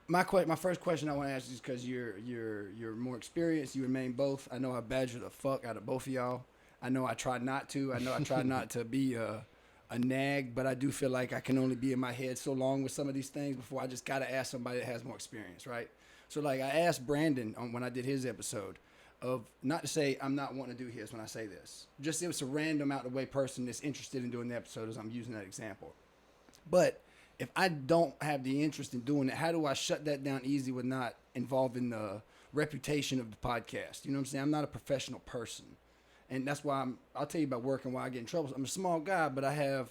My first question I want to ask is because you're more experienced. You remain both. I know I badger the fuck out of both of y'all. I know I try not to. I know I try not to be a nag, but I do feel like I can only be in my head so long with some of these things before I just gotta ask somebody that has more experience, right? So like I asked Brandon when I did his episode of not to say I'm not wanting to do his when I say this. Just it was a random out of the way person that's interested in doing the episode as I'm using that example. But if I don't have the interest in doing it, how do I shut that down easy with not involving the reputation of the podcast? You know what I'm saying? I'm not a professional person. And that's why I'll tell you about work and why I get in trouble. I'm a small guy, but I'm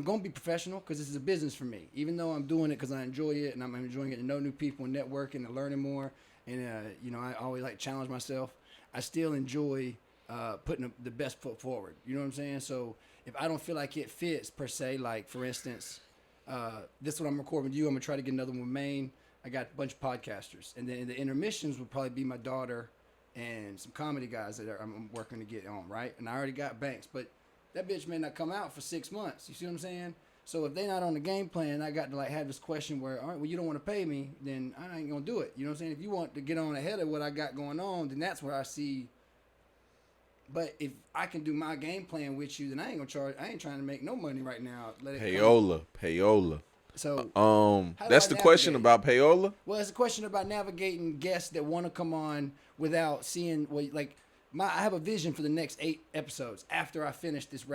going to be professional because this is a business for me. Even though I'm doing it because I enjoy it and I'm enjoying getting to know new people and networking and learning more. And, I always like to challenge myself. I still enjoy putting the best foot forward. You know what I'm saying? So if I don't feel like it fits per se, like for instance, this one I'm recording with you, I'm gonna try to get another one with Maine. I got a bunch of podcasters, and then the intermissions would probably be my daughter and some comedy guys that I'm working to get on, right? And I already got Banks, but that bitch may not come out for 6 months. You see what I'm saying? So if they're not on the game plan, I got to like have this question where, all right, well, you don't want to pay me, then I ain't gonna do it. You know what I'm saying? If you want to get on ahead of what I got going on, then that's where I see. But if I can do my game plan with you, then I ain't gonna charge. I ain't trying to make no money right now. Let it Payola. So That's the question about payola. Well, it's a question about navigating guests that want to come on without seeing I have a vision for the next 8 episodes after I finish this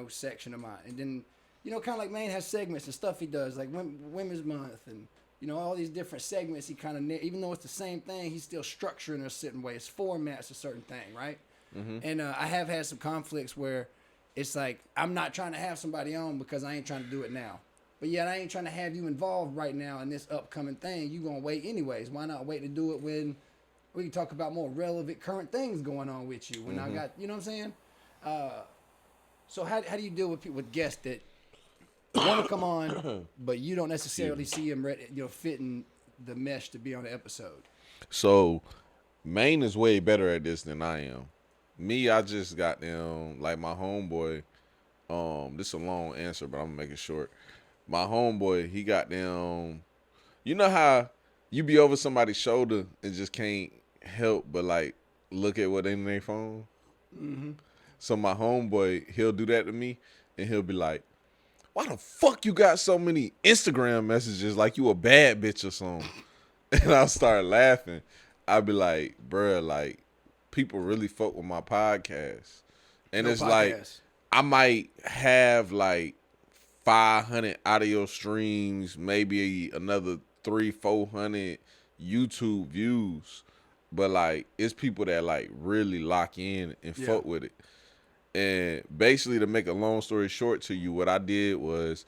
section of mine, and then kind of like Maine has segments and stuff he does like Women's Month and all these different segments. He kind of even though it's the same thing, he's still structuring a certain way. His format's a certain thing, right? Mm-hmm. And I have had some conflicts where it's like I'm not trying to have somebody on because I ain't trying to do it now. But yet I ain't trying to have you involved right now in this upcoming thing. You gonna wait anyways. Why not wait to do it when we can talk about more relevant current things going on with you? When I got, you know what I'm saying? So how do you deal with people, with guests that want to come on, but you don't necessarily see them fitting the mesh to be on the episode? So Maine is way better at this than I am. Me, I just got them like my homeboy. This is a long answer, but I'm gonna make it short. My homeboy, he got them. You know how you be over somebody's shoulder and just can't help but like look at what in their phone. Mm-hmm. So my homeboy, he'll do that to me, and he'll be like, "Why the fuck you got so many Instagram messages like you a bad bitch or something?" And I'll start laughing. I'll be like, "Bruh, like people really fuck with my podcast," and it's like I might have like 500 audio streams, maybe another 300-400 YouTube views, but like it's people that like really lock in and fuck with it. And basically, to make a long story short to you, what I did was,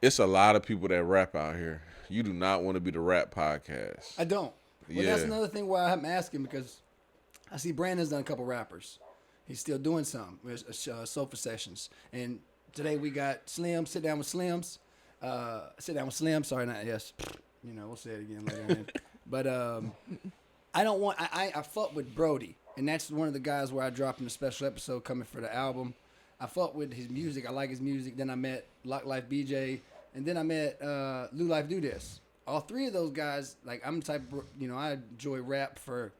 it's a lot of people that rap out here. You do not want to be the rap podcast. I don't. Well, that's another thing why I'm asking, because I see Brandon's done a couple rappers. He's still doing some sofa sessions, and today we got Slim. Sit down with Slims. Sit down with Slim. Sorry, not yes. We'll say it again later. But I don't want. I fuck with Brody, and that's one of the guys where I dropped in a special episode coming for the album. I fuck with his music. I like his music. Then I met Lock Life BJ, and then I met Lou Life Do This. All 3 of those guys, like I'm the type of, I enjoy rap for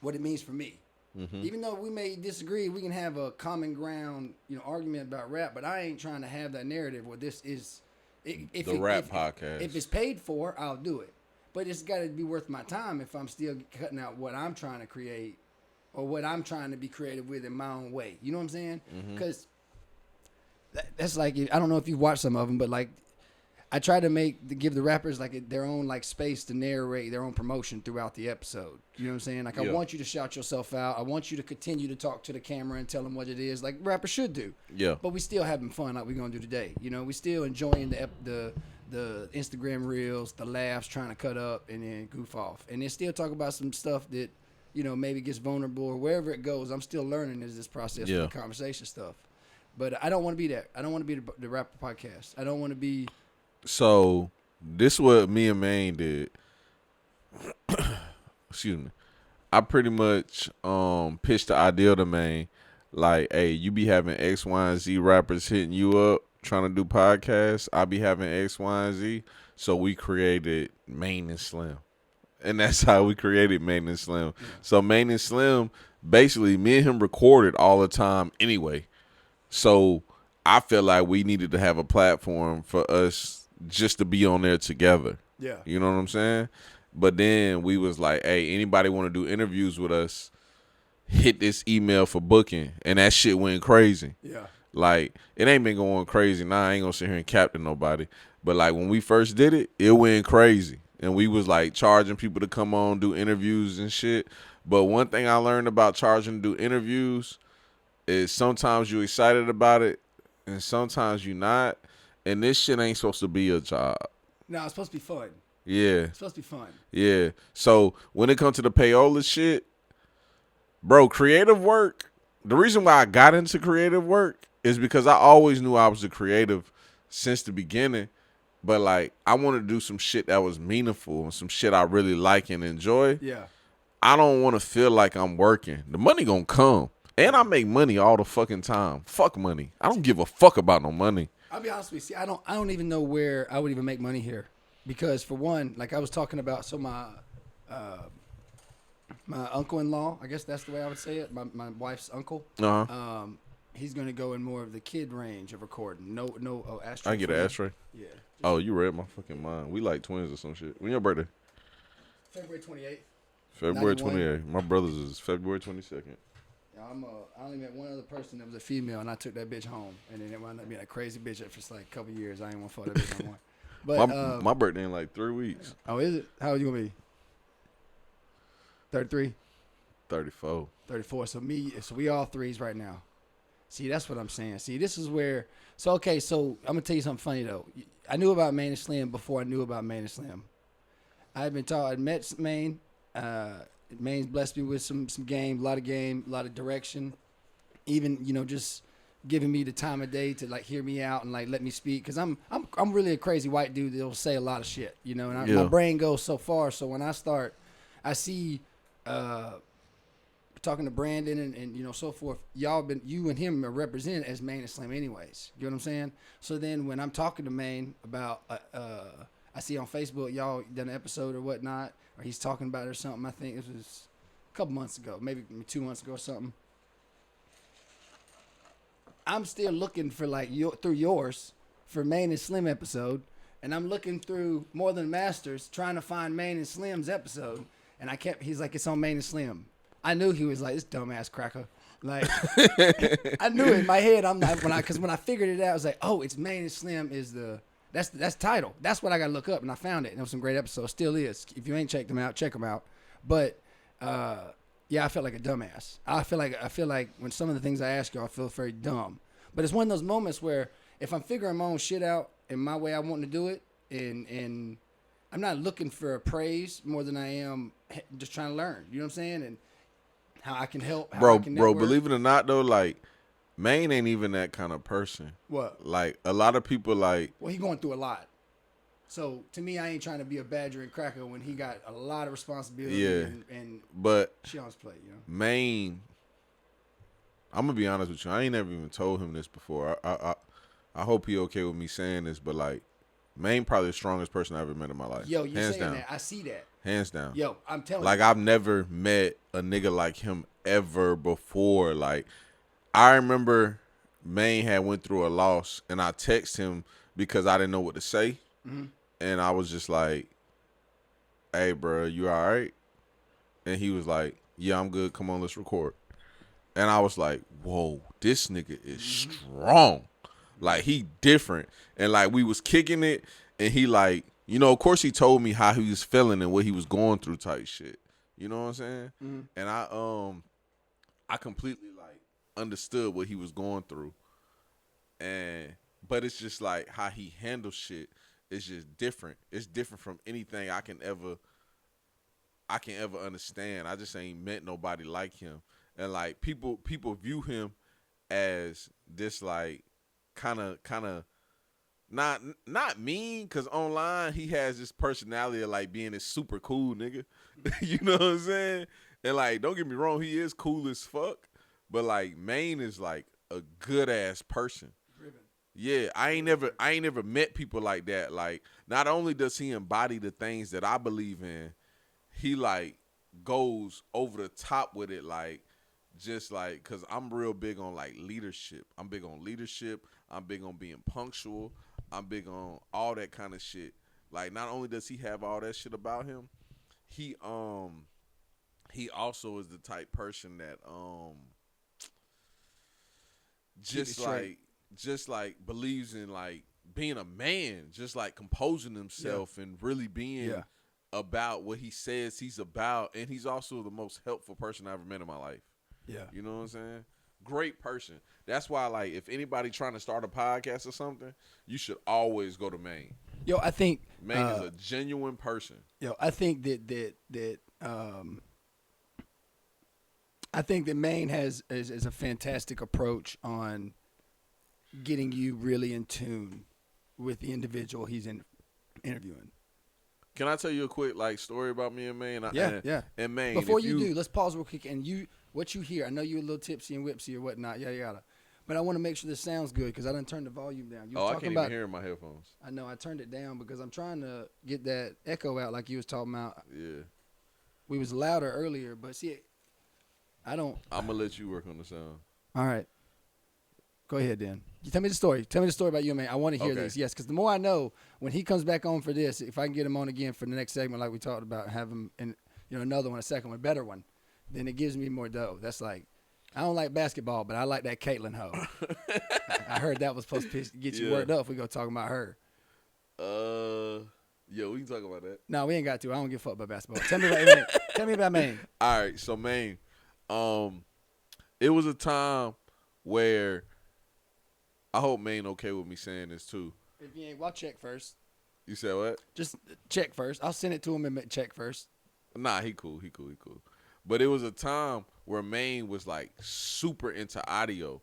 what it means for me. Mm-hmm. Even though we may disagree, we can have a common ground, argument about rap. But I ain't trying to have that narrative where this is rap podcast. If it's paid for, I'll do it. But it's got to be worth my time if I'm still cutting out what I'm trying to create or what I'm trying to be creative with in my own way. You know what I'm saying? Because that's like, I don't know if you've watched some of them, but like I try to give the rappers like their own like space to narrate their own promotion throughout the episode. You know what I'm saying? Like I want you to shout yourself out. I want you to continue to talk to the camera and tell them what it is, like rappers should do. Yeah. But we still having fun like we're gonna do today. We still enjoying the Instagram reels, the laughs, trying to cut up and then goof off, and then still talk about some stuff that maybe gets vulnerable or wherever it goes. I'm still learning as this process of the conversation stuff. But I don't want to be that. I don't want to be the rapper podcast. I don't want to be. So this is what me and Maine did. Excuse me. I pretty much pitched the idea to Maine, like, hey, you be having X, Y, and Z rappers hitting you up trying to do podcasts. I be having X, Y, and Z. So we created Main and Slim. And that's how we created Main and Slim. Yeah. So Main and Slim, basically, me and him recorded all the time anyway. So I felt like we needed to have a platform for us just to be on there together. Yeah. You know what I'm saying? But then we was like, hey, anybody want to do interviews with us, hit this email for booking. And that shit went crazy. Yeah. Like, it ain't been going crazy. Nah, I ain't gonna sit here and captain nobody. But like when we first did it, it went crazy. And we was like charging people to come on, do interviews and shit. But one thing I learned about charging to do interviews is sometimes you excited about it and sometimes you not. And this shit ain't supposed to be a job. No, it's supposed to be fun. Yeah. It's supposed to be fun. Yeah. So when it comes to the payola shit, bro, creative work, the reason why I got into creative work is because I always knew I was a creative since the beginning. But like I wanted to do some shit that was meaningful and some shit I really like and enjoy. Yeah. I don't want to feel like I'm working. The money gonna come. And I make money all the fucking time. Fuck money. I don't give a fuck about no money. I'll be honest with you. See, I don't even know where I would even make money here, because for one, like I was talking about, so my uncle-in-law, I guess that's the way I would say it. My wife's uncle. Uh-huh. He's gonna go in more of the kid range of recording. No, ashtray. I get an ashtray. Yeah. Oh, you read my fucking mind. We like twins or some shit. When your birthday? February 28th. February 91. 28th. My brother's is February 22nd. Yeah, I only met one other person that was a female, and I took that bitch home, and then it wound up being a crazy bitch for like a couple years. I ain't want to fuck that bitch no more. But My birthday in like 3 weeks. oh, is it? How old you gonna be? 33, 34. 34. So we all threes right now. See, that's what I'm saying. See, this is where. So okay, so I'm gonna tell you something funny though. I knew about Main and Slim before I knew about Main and Slim. I'd met Main. Main's blessed me with some game, a lot of direction. Even just giving me the time of day to like hear me out and like let me speak, because I'm really a crazy white dude that'll say a lot of shit, and my brain goes so far. So when I see talking to Brandon and so forth, you and him are represented as Main and Slim anyways. You know what I'm saying? So then when I'm talking to Main about I see on Facebook y'all done an episode or whatnot, or he's talking about it or something. I think this was a couple months ago, maybe 2 months ago or something. I'm still looking for through yours for Main and Slim episode, and I'm looking through More Than Masters trying to find Main and Slim's episode, and he's like, it's on Main and Slim. I knew he was like, this dumbass cracker. Like, I knew it in my head. Because when I figured it out, I was like, oh, it's Main and Slim is that's title. That's what I got to look up, and I found it. And it was some great episodes. Still is. If you ain't checked them out, check them out. But yeah, I felt like a dumbass. I feel like when some of the things I ask you, I feel very dumb. But it's one of those moments where if I'm figuring my own shit out in my way I want to do it, and I'm not looking for praise more than I am just trying to learn. You know what I'm saying? And how I can help. Bro, believe it or not though, like Main ain't even that kind of person. What? Like a lot of people like. Well, he going through a lot. So to me, I ain't trying to be a badger and cracker when he got a lot of responsibility. Yeah. And but shit on his plate, Main. I'm gonna be honest with you. I ain't never even told him this before. I hope he okay with me saying this, but like, Main probably the strongest person I ever met in my life. Yo, you saying down. that? I see that. Hands down. Yo, I'm telling you. Like I've never met a nigga like him ever before. Like I remember Main had went through a loss, and I texted him because I didn't know what to say, and I was just like, "Hey, bro, you all right?" And he was like, "Yeah, I'm good. Come on, let's record." And I was like, "Whoa, this nigga is strong. Like he different." And like we was kicking it, and he like, of course he told me how he was feeling and what he was going through type shit. You know what I'm saying? Mm-hmm. And I completely like understood what he was going through. But it's just like how he handles shit is just different. It's different from anything I can ever understand. I just ain't met nobody like him. And like people view him as this like kind of not mean, because online he has this personality of like being this super cool nigga. You know what I'm saying? And like, don't get me wrong, he is cool as fuck, but like Main is like a good ass person. Driven. Yeah, I ain't never met people like that. Like, not only does he embody the things that I believe in, he like goes over the top with it, like just like, cause I'm real big on like leadership. I'm big on leadership. I'm big on being punctual. I'm big on all that kind of shit. Like, not only does he have all that shit about him, he he also is the type person that Keep it straight. just like believes in like being a man, just like composing himself and really being Yeah. about what he says he's about. And he's also the most helpful person I ever met in my life. Yeah. You know what I'm saying? Great person. That's why, like, if anybody trying to start a podcast or something, you should always go to Maine. Yo, I think Maine is a genuine person. I think that Maine is a fantastic approach on getting you really in tune with the individual he's interviewing. Can I tell you a quick like story about me and Maine? Yeah. And Maine. Before you do, let's pause real quick. And what you hear, I know you're a little tipsy and whipsy or whatnot, yada. But I want to make sure this sounds good because I done turned the volume down. You was I talking can't about, even hear in my headphones. I know, I turned it down because I'm trying to get that echo out like you was talking about. Yeah. We was louder earlier, but see, I don't. I'm gonna let you work on the sound. All right. Go ahead, then. You tell me the story. Tell me the story about you and Maine. I want to hear Okay. this. Yes, because the more I know, when he comes back on for this, if I can get him on again for the next segment, like we talked about, have him in, another one, a second one, a better one, then it gives me more dough. That's like, I don't like basketball, but I like that Caitlin hoe. I heard that was supposed to get you worked up if we go talking about her. Yeah, we can talk about that. No, we ain't got to. I don't give a fuck about basketball. Tell me about Maine. Tell me about Maine. All right, so Maine, it was a time where I hope Maine okay with me saying this too. If you ain't, well, check first. You said what? Just check first. I'll send it to him and check first. Nah, he cool. But it was a time where Maine was like super into audio,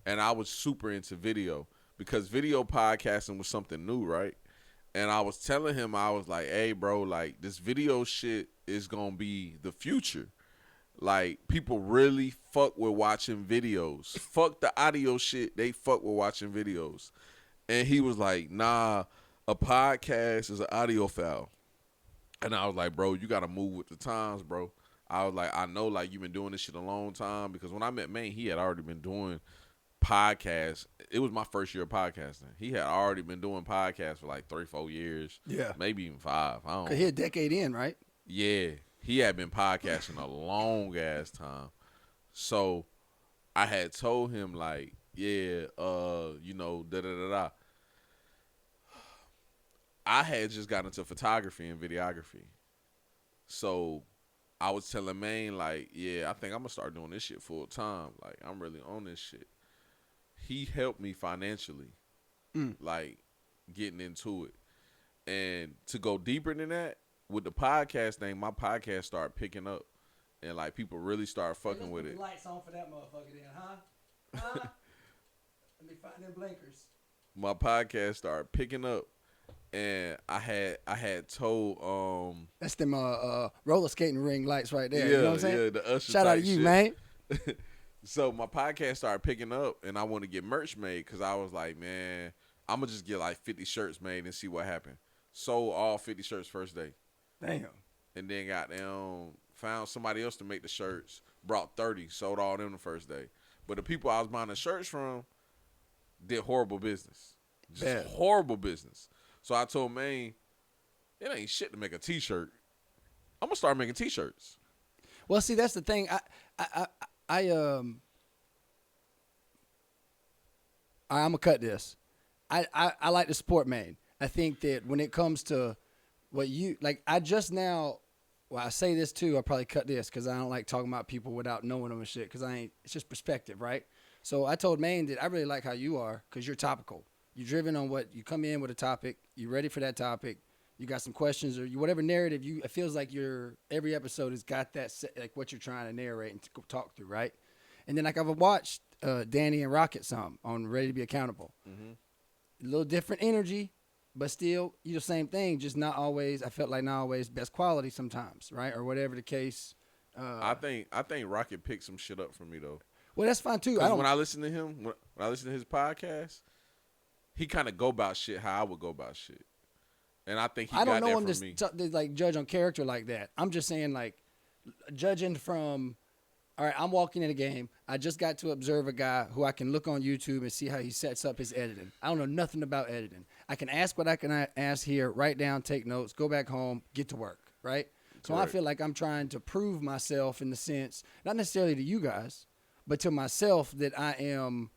and I was super into video because video podcasting was something new, right? And I was telling him, I was like, hey, bro, like this video shit is gonna be the future. Like, people really fuck with watching videos. Fuck the audio shit. They fuck with watching videos. And he was like, nah, a podcast is an audio file. And I was like, bro, you got to move with the times, bro. I was like, I know, like, you've been doing this shit a long time. Because when I met Maine, he had already been doing podcasts. It was my first year of podcasting. He had already been doing podcasts for like 3-4 years. Yeah. Maybe even 5. I don't know. Cause he a decade in, right? Yeah. He had been podcasting a long ass time. So I had told him like, yeah, da. I had just got into photography and videography. So I was telling Maine like, yeah, I think I'm gonna start doing this shit full time. Like, I'm really on this shit. He helped me financially, like getting into it. And to go deeper than that, with the podcast thing, my podcast started picking up, and like people really start fucking with it. Lights on for that motherfucker, then, huh? Let me find them blinkers. My podcast started picking up, and I had told That's them roller skating ring lights right there. yeah, You know what I'm saying? yeah, the Usher Shout out type to you, shit. man. So my podcast started picking up, and I want to get merch made because I was like, man, I'm gonna just get like 50 shirts made and see what happened. Sold all 50 shirts first day. Damn. And then got down, found somebody else to make the shirts, brought 30, sold all them the first day. But the people I was buying the shirts from did horrible business. Just Bad. horrible business. So I told Maine, it ain't shit to make a t-shirt. I'm gonna start making t-shirts. Well, see, that's the thing. I'm gonna cut this. I like to support Maine. I think that when it comes to what you like, I say this too. I'll probably cut this because I don't like talking about people without knowing them and shit. Because it's just perspective, right? So I told Maine that I really like how you are because you're topical. You're driven on what you come in with a topic. You're ready for that topic. You got some questions or whatever narrative it feels like every episode has got that like what you're trying to narrate and talk through, right? And then like I've watched Danny and Rocket some on Ready to Be Accountable. A little different energy, but still the same thing. Just not always. I felt like not always best quality sometimes, right? Or whatever the case. I think Rocket picked some shit up for me though. Well, that's fine too. Because when I listen to him, when I listen to his podcast, he kind of go about shit how I would go about shit, and I think he I got don't know that him from me. to like judge on character like that. I'm just saying like judging from. All right, I'm walking in a game. I just got to observe a guy who I can look on YouTube and see how he sets up his editing. I don't know nothing about editing. I can ask what I can ask here, write down, take notes, go back home, get to work, right? So I Correct. feel like I'm trying to prove myself in the sense, not necessarily to you guys, but to myself that I am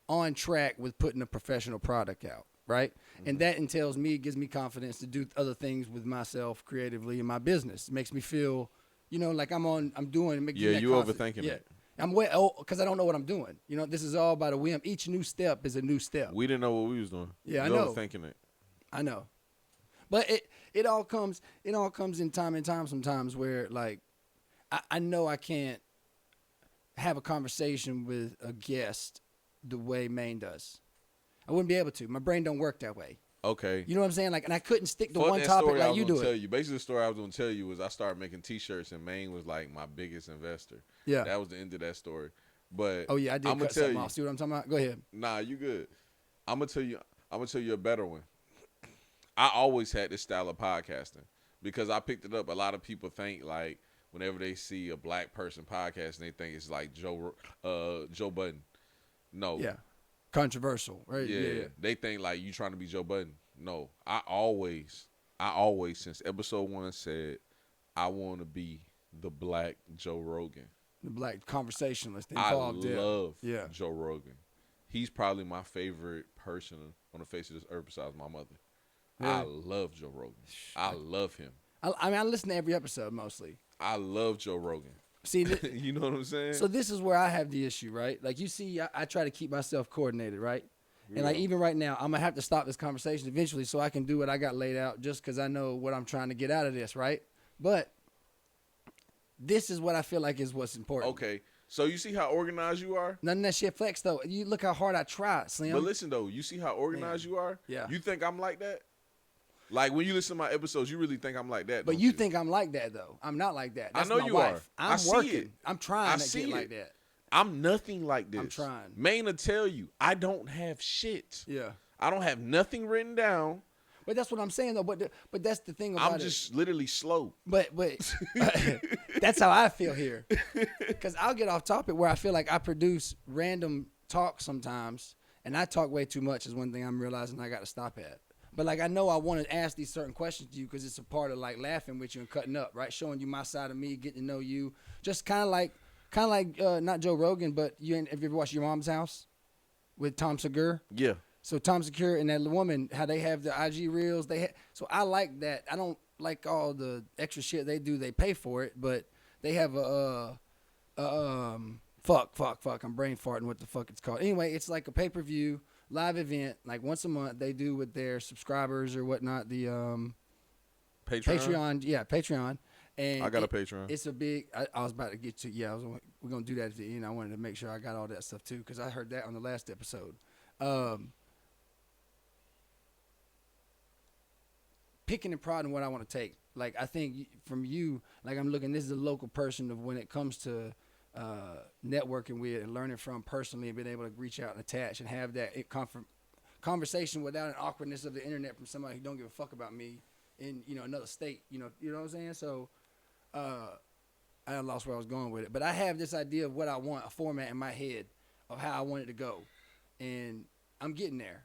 on track with putting a professional product out, right? And that entails me, gives me confidence to do other things with myself creatively in my business. It makes me feel, like I'm doing. Yeah, that you confidence. overthinking Yeah. it. I'm because I don't know what I'm doing. This is all by the whim. Each new step is a new step. We didn't know what we was doing. Yeah, I You know. overthinking it. I know, but it all comes in time sometimes where like I know I can't have a conversation with a guest the way Maine does. I wouldn't be able to. My brain don't work that way. Okay. You know what I'm saying? Like, and I couldn't stick to Fuck one that topic story I like was you gonna do tell it. you. Basically, the story I was gonna tell you was I started making T-shirts, and Maine was like my biggest investor. Yeah. That was the end of that story. But Oh yeah, I did I'm gonna cut tell something you. off. See what I'm talking about? Go ahead. Nah, you good. I'm gonna tell you a better one. I always had this style of podcasting because I picked it up. A lot of people think like whenever they see a black person podcasting, they think it's like Joe Budden. No. Yeah. Controversial, right? Yeah. They think like you trying to be Joe Budden. No. I always since episode 1 said I want to be the black Joe Rogan. The black conversationalist I involved. love Yeah. Joe Rogan. He's probably my favorite person on the face of this earth besides my mother. I Really? love Joe Rogan. I love him. I mean, I listen to every episode mostly. I love Joe Rogan. See, You know what I'm saying? so this is where I have the issue, right? Like you see, I try to keep myself coordinated, right? And like Yeah. even right now, I'm gonna have to stop this conversation eventually so I can do what I got laid out, just because I know what I'm trying to get out of this, right? But this is what I feel like is what's important. Okay. So you see how organized you are? None of that shit flex though. You look how hard I try, Slim. But listen though, you see how organized you are? Yeah. You think I'm like that? Like when you listen to my episodes, you really think I'm like that? But don't you think I'm like that though. I'm not like that. I That's know my you wife. are. I'm I see working. it. I'm trying I to see get like it. that. I'm nothing like this. I'm trying. Maine will tell you, I don't have shit. Yeah. I don't have nothing written down. But that's what I'm saying though. But that's the thing about I'm just literally slow. But that's how I feel here. Because I'll get off topic where I feel like I produce random talk sometimes, and I talk way too much is one thing I'm realizing I got to stop at. But like I know I want to ask these certain questions to you because it's a part of like laughing with you and cutting up, right? Showing you my side of me, getting to know you. Just kind of like not Joe Rogan, but have you ever watched Your Mom's House with Tom Segura? Yeah. So Tom Segura and that woman, how they have the IG reels, so I like that. I don't like all the extra shit they do. They pay for it, but they have fuck. I'm brain farting. What the fuck it's called? Anyway, it's like a pay-per-view live event, like once a month. They do with their subscribers or whatnot. The Patreon, yeah, Patreon. And I got a Patreon. It's a big. I was about to get to. Yeah, we're gonna do that at the end. I wanted to make sure I got all that stuff too because I heard that on the last episode. Picking and prodding what I want to take. Like I think from you, like I'm looking. This is a local person of when it comes to networking with and learning from personally and being able to reach out and attach and have that conversation without an awkwardness of the internet from somebody who don't give a fuck about me in another state. You know what I'm saying? So I lost where I was going with it, but I have this idea of what I want, a format in my head of how I want it to go, and I'm getting there.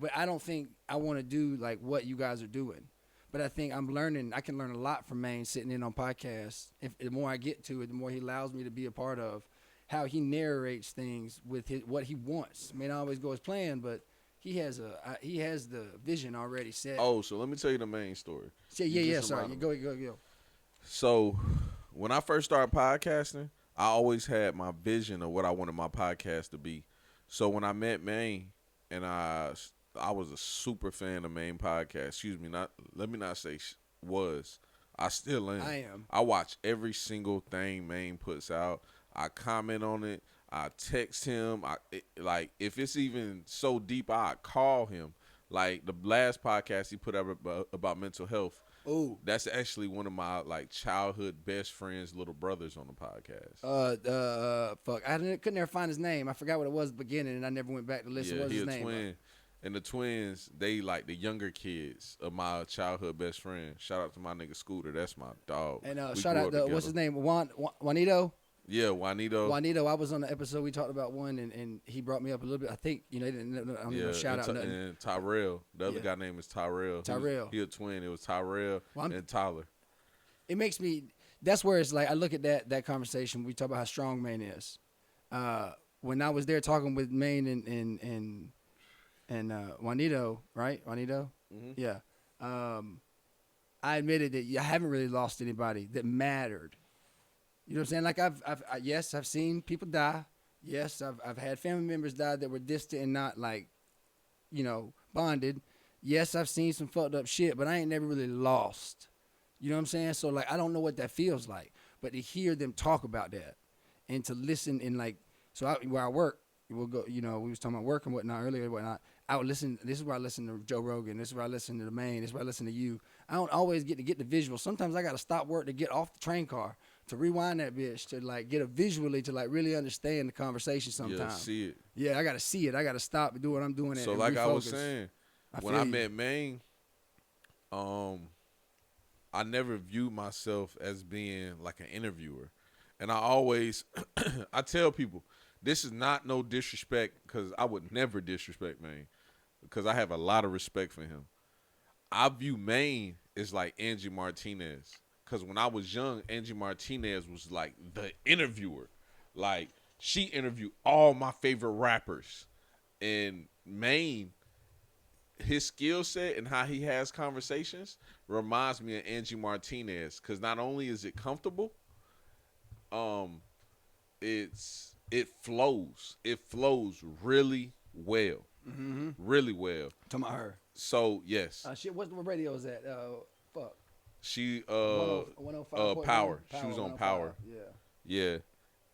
But I don't think I want to do like what you guys are doing. But I think I'm learning. I can learn a lot from Maine sitting in on podcasts. The more I get to it, the more he allows me to be a part of how he narrates things with what he wants. May not always go as planned, but he has the vision already set. Oh, so let me tell you the main story. Yeah. Sorry, go. So when I first started podcasting, I always had my vision of what I wanted my podcast to be. So when I met Maine, and I was a super fan of Maine podcast. Excuse me, let me not say was. I still am. I am. I watch every single thing Maine puts out. I comment on it. I text him. Like if it's even so deep, I call him. Like the last podcast he put out about mental health. Oh, That's actually one of my like childhood best friends' little brothers on the podcast. fuck. Couldn't ever find his name. I forgot what it was at the beginning, and I never went back to listen. Yeah, What's he his a name? twin. And the twins, they like the younger kids of my childhood best friend. Shout out to my nigga Scooter. That's my dog. And We shout grew out up to what's together. his name, Juanito. Yeah, Juanito. Juanito, I was on the episode we talked about one, and he brought me up a little bit. I think he didn't. I don't even shout and, out nothing. and Tyrell. The other Yeah. guy name is Tyrell. Tyrell. He a twin. It was Tyrell Well, and Tyler. It makes me. That's where it's like I look at that conversation. We talk about how strong Maine is. When I was there talking with Maine and Juanito, right? Juanito, yeah. I admitted that I haven't really lost anybody that mattered. You know what I'm saying? Like yes, I've seen people die. Yes, I've had family members die that were distant and not like, bonded. Yes, I've seen some fucked up shit, but I ain't never really lost. You know what I'm saying? So like I don't know what that feels like, but to hear them talk about that and to listen and like where I work, we'll go. We was talking about work and whatnot earlier and whatnot. I would listen. This is where I listen to Joe Rogan. This is where I listen to the Maine. This is where I listen to you. I don't always get the visual. Sometimes I got to stop work to get off the train car to rewind that bitch to like get a visually to like really understand the conversation sometimes. Yeah, see it. Yeah, I got to see it. I got to stop and do what I'm doing. So and like I was refocus. saying, when feel I you. met Maine, I never viewed myself as being like an interviewer. And I always, I tell people, this is not no disrespect because I would never disrespect Maine because I have a lot of respect for him. I view Maine as like Angie Martinez because when I was young, Angie Martinez was like the interviewer. Like she interviewed all my favorite rappers. And Maine, his skill set and how he has conversations reminds me of Angie Martinez because not only is it comfortable, it flows. It flows really well. Mm-hmm. Really well. Talking about her. So yes. Shit, what radio is that? Fuck. She 105.1. Power. She was on 105. Power. Yeah.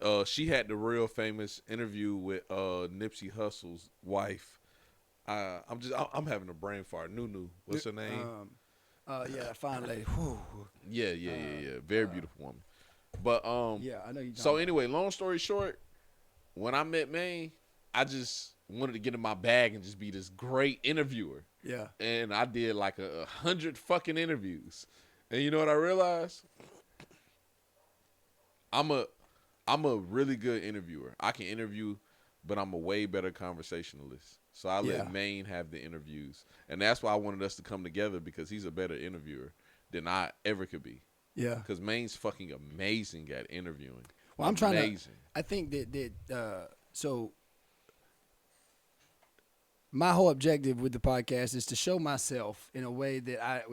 Yeah. She had the real famous interview with Nipsey Hussle's wife. I'm having a brain fart. Nunu. What's her name? Yeah, fine lady. Whew. Yeah. Very beautiful woman. But Yeah, I know you. so anyway, long story short, when I met Maine, I just wanted to get in my bag and just be this great interviewer. Yeah. And I did like 100 fucking interviews. And you know what I realized? I'm a really good interviewer. I can interview, but I'm a way better conversationalist. So I let Maine have the interviews. And that's why I wanted us to come together because he's a better interviewer than I ever could be. Yeah. Because Maine's fucking amazing at interviewing. Well, I'm trying amazing. I think that so my whole objective with the podcast is to show myself in a way that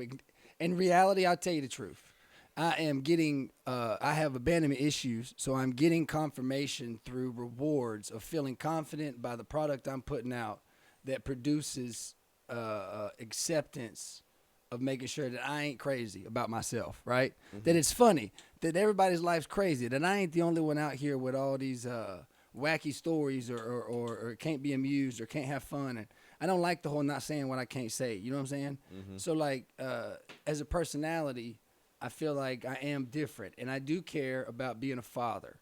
in reality, I'll tell you the truth. I am getting, I have abandonment issues, so I'm getting confirmation through rewards of feeling confident by the product I'm putting out that produces acceptance of making sure that I ain't crazy about myself, right? Mm-hmm. That it's funny, that everybody's life's crazy, that I ain't the only one out here with all these wacky stories or can't be amused or can't have fun. And I don't like the whole not saying what I can't say, you know what I'm saying? Mm-hmm. So like, as a personality, I feel like I am different, and I do care about being a father.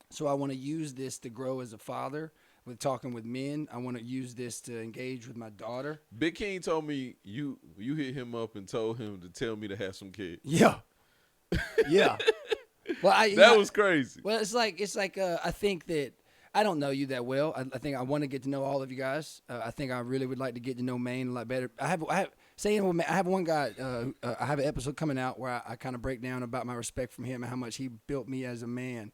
So I want to use this to grow as a father with talking with men. I want to use this to engage with my daughter. Big King told me you hit him up and told him to tell me to have some kids. Yeah. Yeah. Well, that was crazy. Well, it's like I think that I don't know you that well. I think I want to get to know all of you guys. I think I really would like to get to know Maine a lot better. I have one guy. I have an episode coming out where I kind of break down about my respect from him and how much he built me as a man.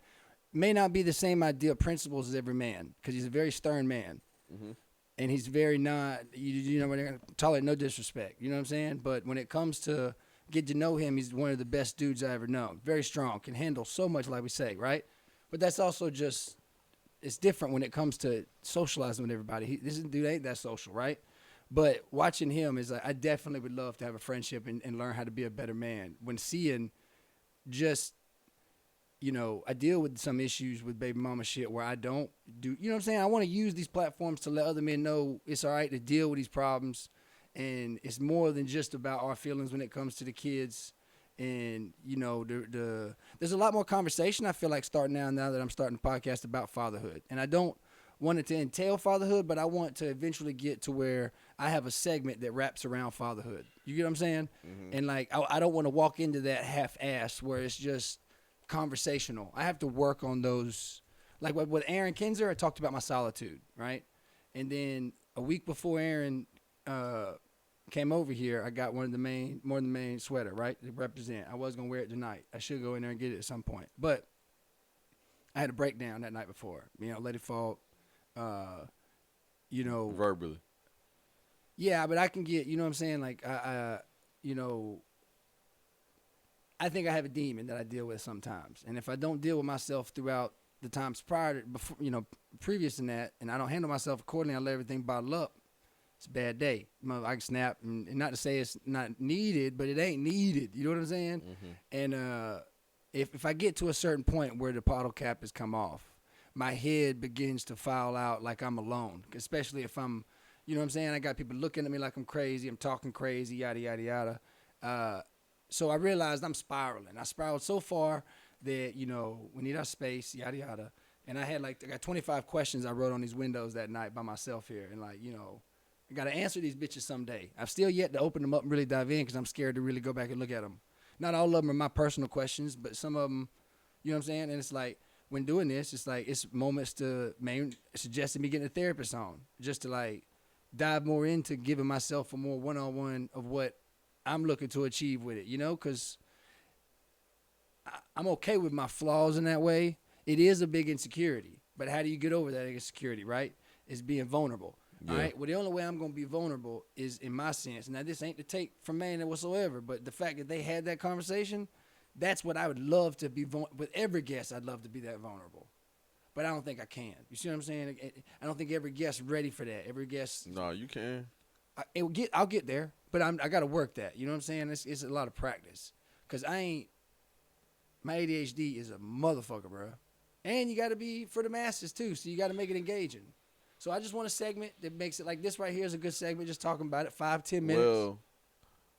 May not be the same idea of principles as every man because he's a very stern man, mm-hmm. and he's very not. You know, when tolerate no disrespect. You know what I'm saying? But when it comes to get to know him, he's one of the best dudes I ever known. Very strong, can handle so much, like we say, right? But that's also just. It's different when it comes to socializing with everybody. This dude ain't that social, right? But watching him is like, I definitely would love to have a friendship and learn how to be a better man. When seeing just, I deal with some issues with baby mama shit where I don't do, you know what I'm saying? I want to use these platforms to let other men know it's all right to deal with these problems. And it's more than just about our feelings when it comes to the kids. And, there's a lot more conversation I feel like starting now that I'm starting a podcast about fatherhood. And I don't want it to entail fatherhood, but I want to eventually get to where I have a segment that wraps around fatherhood. You get what I'm saying? And like, I don't want to walk into that half-ass where it's just conversational. I have to work on those. Like with Aaron Kinzer, I talked about my solitude, right? And then a week before Aaron came over here, I got more than the main sweater, right, to represent. I was gonna wear it tonight. I should go in there and get it at some point, but I had a breakdown that night before. You know, let it fall. You know, Verbally. yeah, but I can get. You know what I'm saying? Like you know, I think I have a demon that I deal with sometimes, and if I don't deal with myself throughout the times prior to, before, you know, previous to that, and I don't handle myself accordingly, I let everything bottle up. It's a bad day. I can snap, and not to say it's not needed, but it ain't needed. You know what I'm saying? And if I get to a certain point where the bottle cap has come off, my head begins to foul out like I'm alone, especially if I'm, you know what I'm saying? I got people looking at me like I'm crazy. I'm talking crazy, yada, yada, yada. So I realized I'm spiraling. I spiraled so far that, you know, we need our space, yada, yada. And I got 25 questions I wrote on these windows that night by myself here. And like, you know, I got to answer these bitches someday. I've still yet to open them up and really dive in because I'm scared to really go back and look at them. Not all of them are my personal questions, but some of them, you know what I'm saying? And it's like, when doing this, it's like, it's moments to, suggesting me getting a therapist on, just to like dive more into giving myself a more one-on-one of what I'm looking to achieve with it, you know? Because I'm okay with my flaws in that way. It is a big insecurity, but how do you get over that insecurity, right? It's being vulnerable. Yeah. All right. Well, the only way I'm going to be vulnerable is in my sense. Now, this ain't to take from man whatsoever, but the fact that they had that conversation, that's what I would love to be with every guest. I'd love to be that vulnerable, but I don't think I can. You see what I'm saying? I don't think every guest ready for that. Every guest. No, you can. I'll get there, but I got to work that. You know what I'm saying? It's a lot of practice because my ADHD is a motherfucker, bro. And you got to be for the masses too, so you got to make it engaging. So I just want a segment that makes it like this right here is a good segment, just talking about it, 5-10 minutes. Well,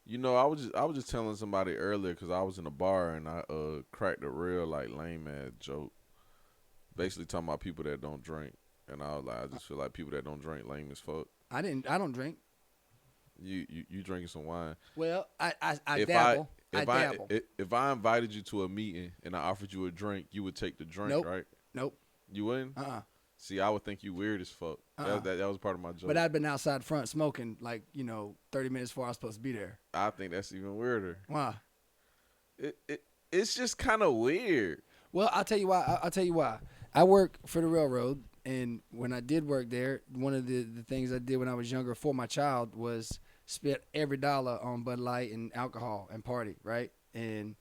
you know, I was just telling somebody earlier because I was in a bar and I cracked a real like lame ass joke, basically talking about people that don't drink, and I was like, I just feel like people that don't drink lame as fuck. I don't drink. You drinking some wine? Well, I If dabble. I dabble. if I invited you to a meeting and I offered you a drink, you would take the drink, Nope. right? Nope. You wouldn't? See, I would think you weird as fuck. That was part of my joke. But I'd been outside front smoking, like, 30 minutes before I was supposed to be there. I think that's even weirder. Why? It's just kind of weird. Well, I'll tell you why. I'll tell you why. I work for the railroad, and when I did work there, one of the things I did when I was younger for my child was spend every dollar on Bud Light and alcohol and party, right? And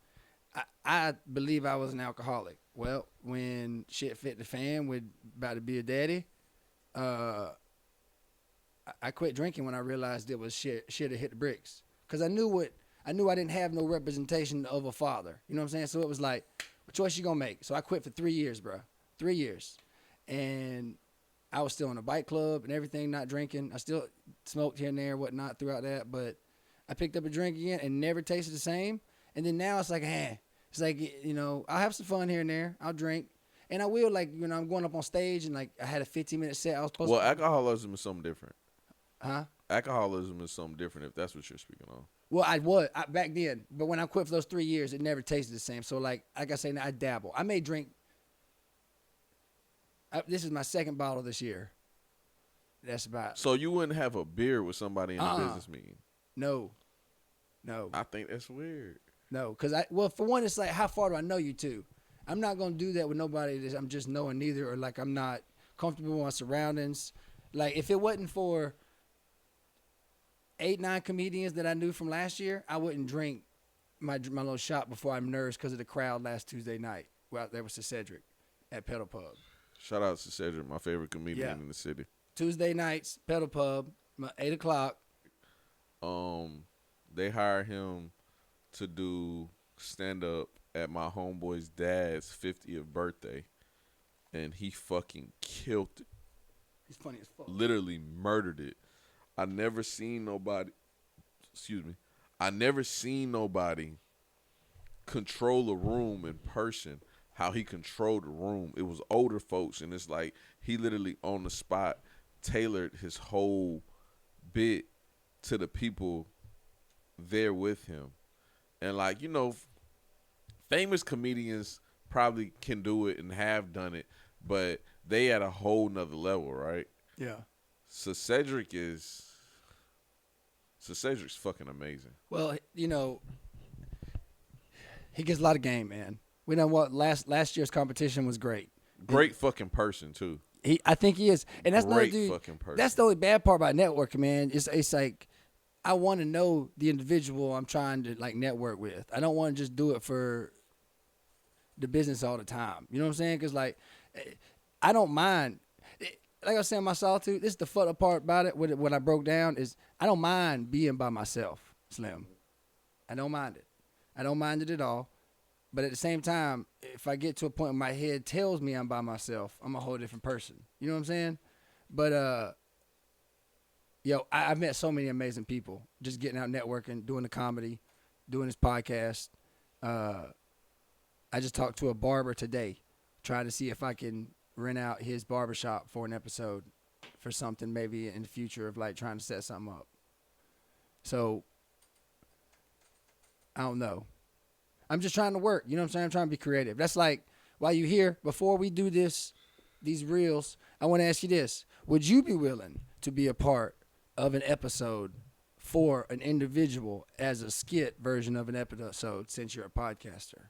I believe I was an alcoholic. Well, when shit fit the fan with about to be a daddy, I quit drinking when I realized it was shit had hit the bricks. Because I knew I didn't have no representation of a father. You know what I'm saying? So it was like, what choice you gonna make? So I quit for 3 years, bro. 3 years. And I was still in a bike club and everything, not drinking. I still smoked here and there, whatnot throughout that. But I picked up a drink again and never tasted the same. And then now it's like, it's like, I'll have some fun here and there. I'll drink. And I will, like, I'm going up on stage and, like, I had a 15-minute set. I was supposed Well, to. alcoholism is something different. Huh? Alcoholism is something different if that's what you're speaking on. Well, I was back then. But when I quit for those 3 years, it never tasted the same. So, like I say, I dabble. I may drink. This is my second bottle this year. That's about. So you wouldn't have a beer with somebody in a business meeting? No. I think that's weird. No, because for one, it's like, how far do I know you to? I'm not going to do that with nobody that I'm just knowing neither, or like I'm not comfortable with my surroundings. Like, if it wasn't for 8-9 comedians that I knew from last year, I wouldn't drink my little shot before I'm nervous because of the crowd last Tuesday night. Well, there was to Cedric at Pedal Pub. Shout out to Cedric, my favorite comedian in the city. Tuesday nights, Pedal Pub, 8 o'clock. They hired him to do stand-up at my homeboy's dad's 50th birthday, and he fucking killed it. He's funny as fuck. Literally murdered it. I never seen nobody control a room in person how he controlled the room. It was older folks, and it's like he literally on the spot tailored his whole bit to the people there with him. And like, famous comedians probably can do it and have done it, but they at a whole nother level, right? Yeah. So Cedric's fucking amazing. Well, he gets a lot of game, man. We know what last year's competition was great. Great fucking person too. I think he is, and that's Great another dude. fucking person. That's the only bad part about networking, man. It's like I want to know the individual I'm trying to like network with. I don't want to just do it for the business all the time. You know what I'm saying? Because like I don't mind. Like I was saying, my solitude. This is the fucked up part about it. What I broke down is I don't mind being by myself, Slim. I don't mind it. I don't mind it at all. But at the same time, if I get to a point where my head tells me I'm by myself, I'm a whole different person. You know what I'm saying? But I've met so many amazing people just getting out networking, doing the comedy, doing this podcast. I just talked to a barber today, trying to see if I can rent out his barbershop for an episode for something maybe in the future of like trying to set something up. So I don't know. I'm just trying to work. You know what I'm saying? I'm trying to be creative. That's like, while you here, before we do these reels, I want to ask you this. Would you be willing to be a part of an episode for an individual as a skit version of an episode since you're a podcaster?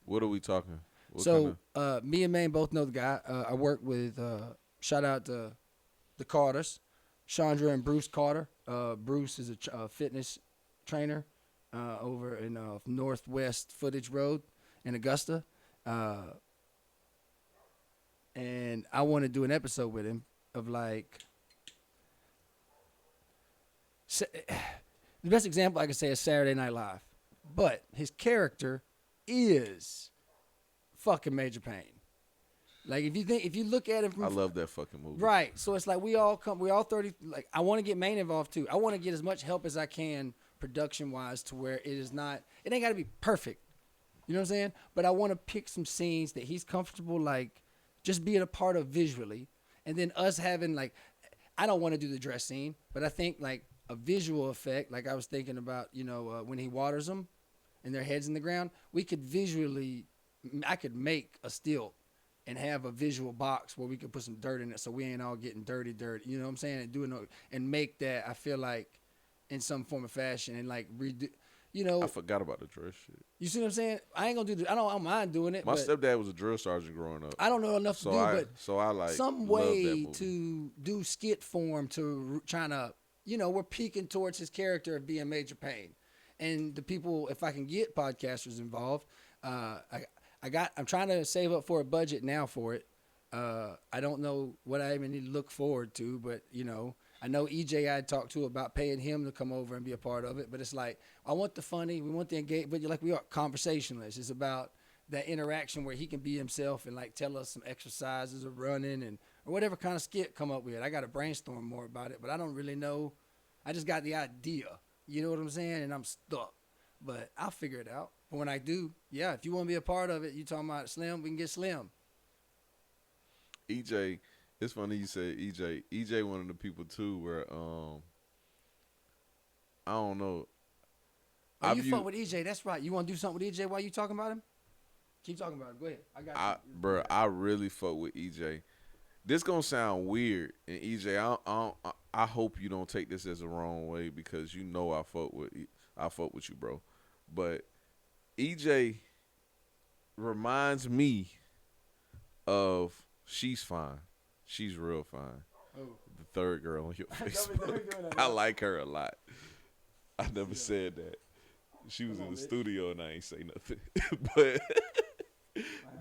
What are we talking? Me and Maine both know the guy. I work with, shout out to the Carters, Chandra and Bruce Carter. Bruce is a fitness trainer over in Northwest Footage Road in Augusta. And I want to do an episode with him of like, the best example I could say is Saturday Night Live. But his character is fucking Major Payne. Like if you look at it from, I love that fucking movie. Right. So it's like we all 30, like I want to get Maine involved too. I want to get as much help as I can production wise to where it ain't got to be perfect. You know what I'm saying? But I want to pick some scenes that he's comfortable like just being a part of visually, and then us having like, I don't want to do the dress scene, but I think like a visual effect, like I was thinking about, when he waters them and their heads in the ground, we could I could make a stilt and have a visual box where we could put some dirt in it so we ain't all getting dirty. You know what I'm saying? And make that, I feel like, in some form of fashion and like redo. I forgot about the dress shit. You see what I'm saying? I ain't gonna do. I don't mind doing it. My stepdad was a drill sergeant growing up. I don't know enough to do, but I like some way to do skit form to trying to. We're peeking towards his character of being Major Payne, and the people. If I can get podcasters involved, I'm trying to save up for a budget now for it. I don't know what I even need to look forward to, but I know EJ I talked to about paying him to come over and be a part of it, but it's like, I want the funny, we want the engagement, but like we are conversationalists. It's about that interaction where he can be himself and like tell us some exercises of running or whatever kind of skit come up with. I got to brainstorm more about it, but I don't really know. I just got the idea, you know what I'm saying? And I'm stuck, but I'll figure it out. But when I do, yeah, if you want to be a part of it, you talking about Slim, we can get Slim. EJ, it's funny you say EJ. EJ one of the people too where I don't know. Oh, you fuck with EJ, that's right. You want to do something with EJ while you talking about him? Keep talking about him. Go ahead. I got you. Bro, I really fuck with EJ. This gonna sound weird, and EJ, I hope you don't take this as the wrong way because I fuck with you, bro. But EJ reminds me of She's Fine. She's real fine. Oh. The third girl on your Facebook. I like her a lot. I never said that. She was in the studio and I ain't say nothing.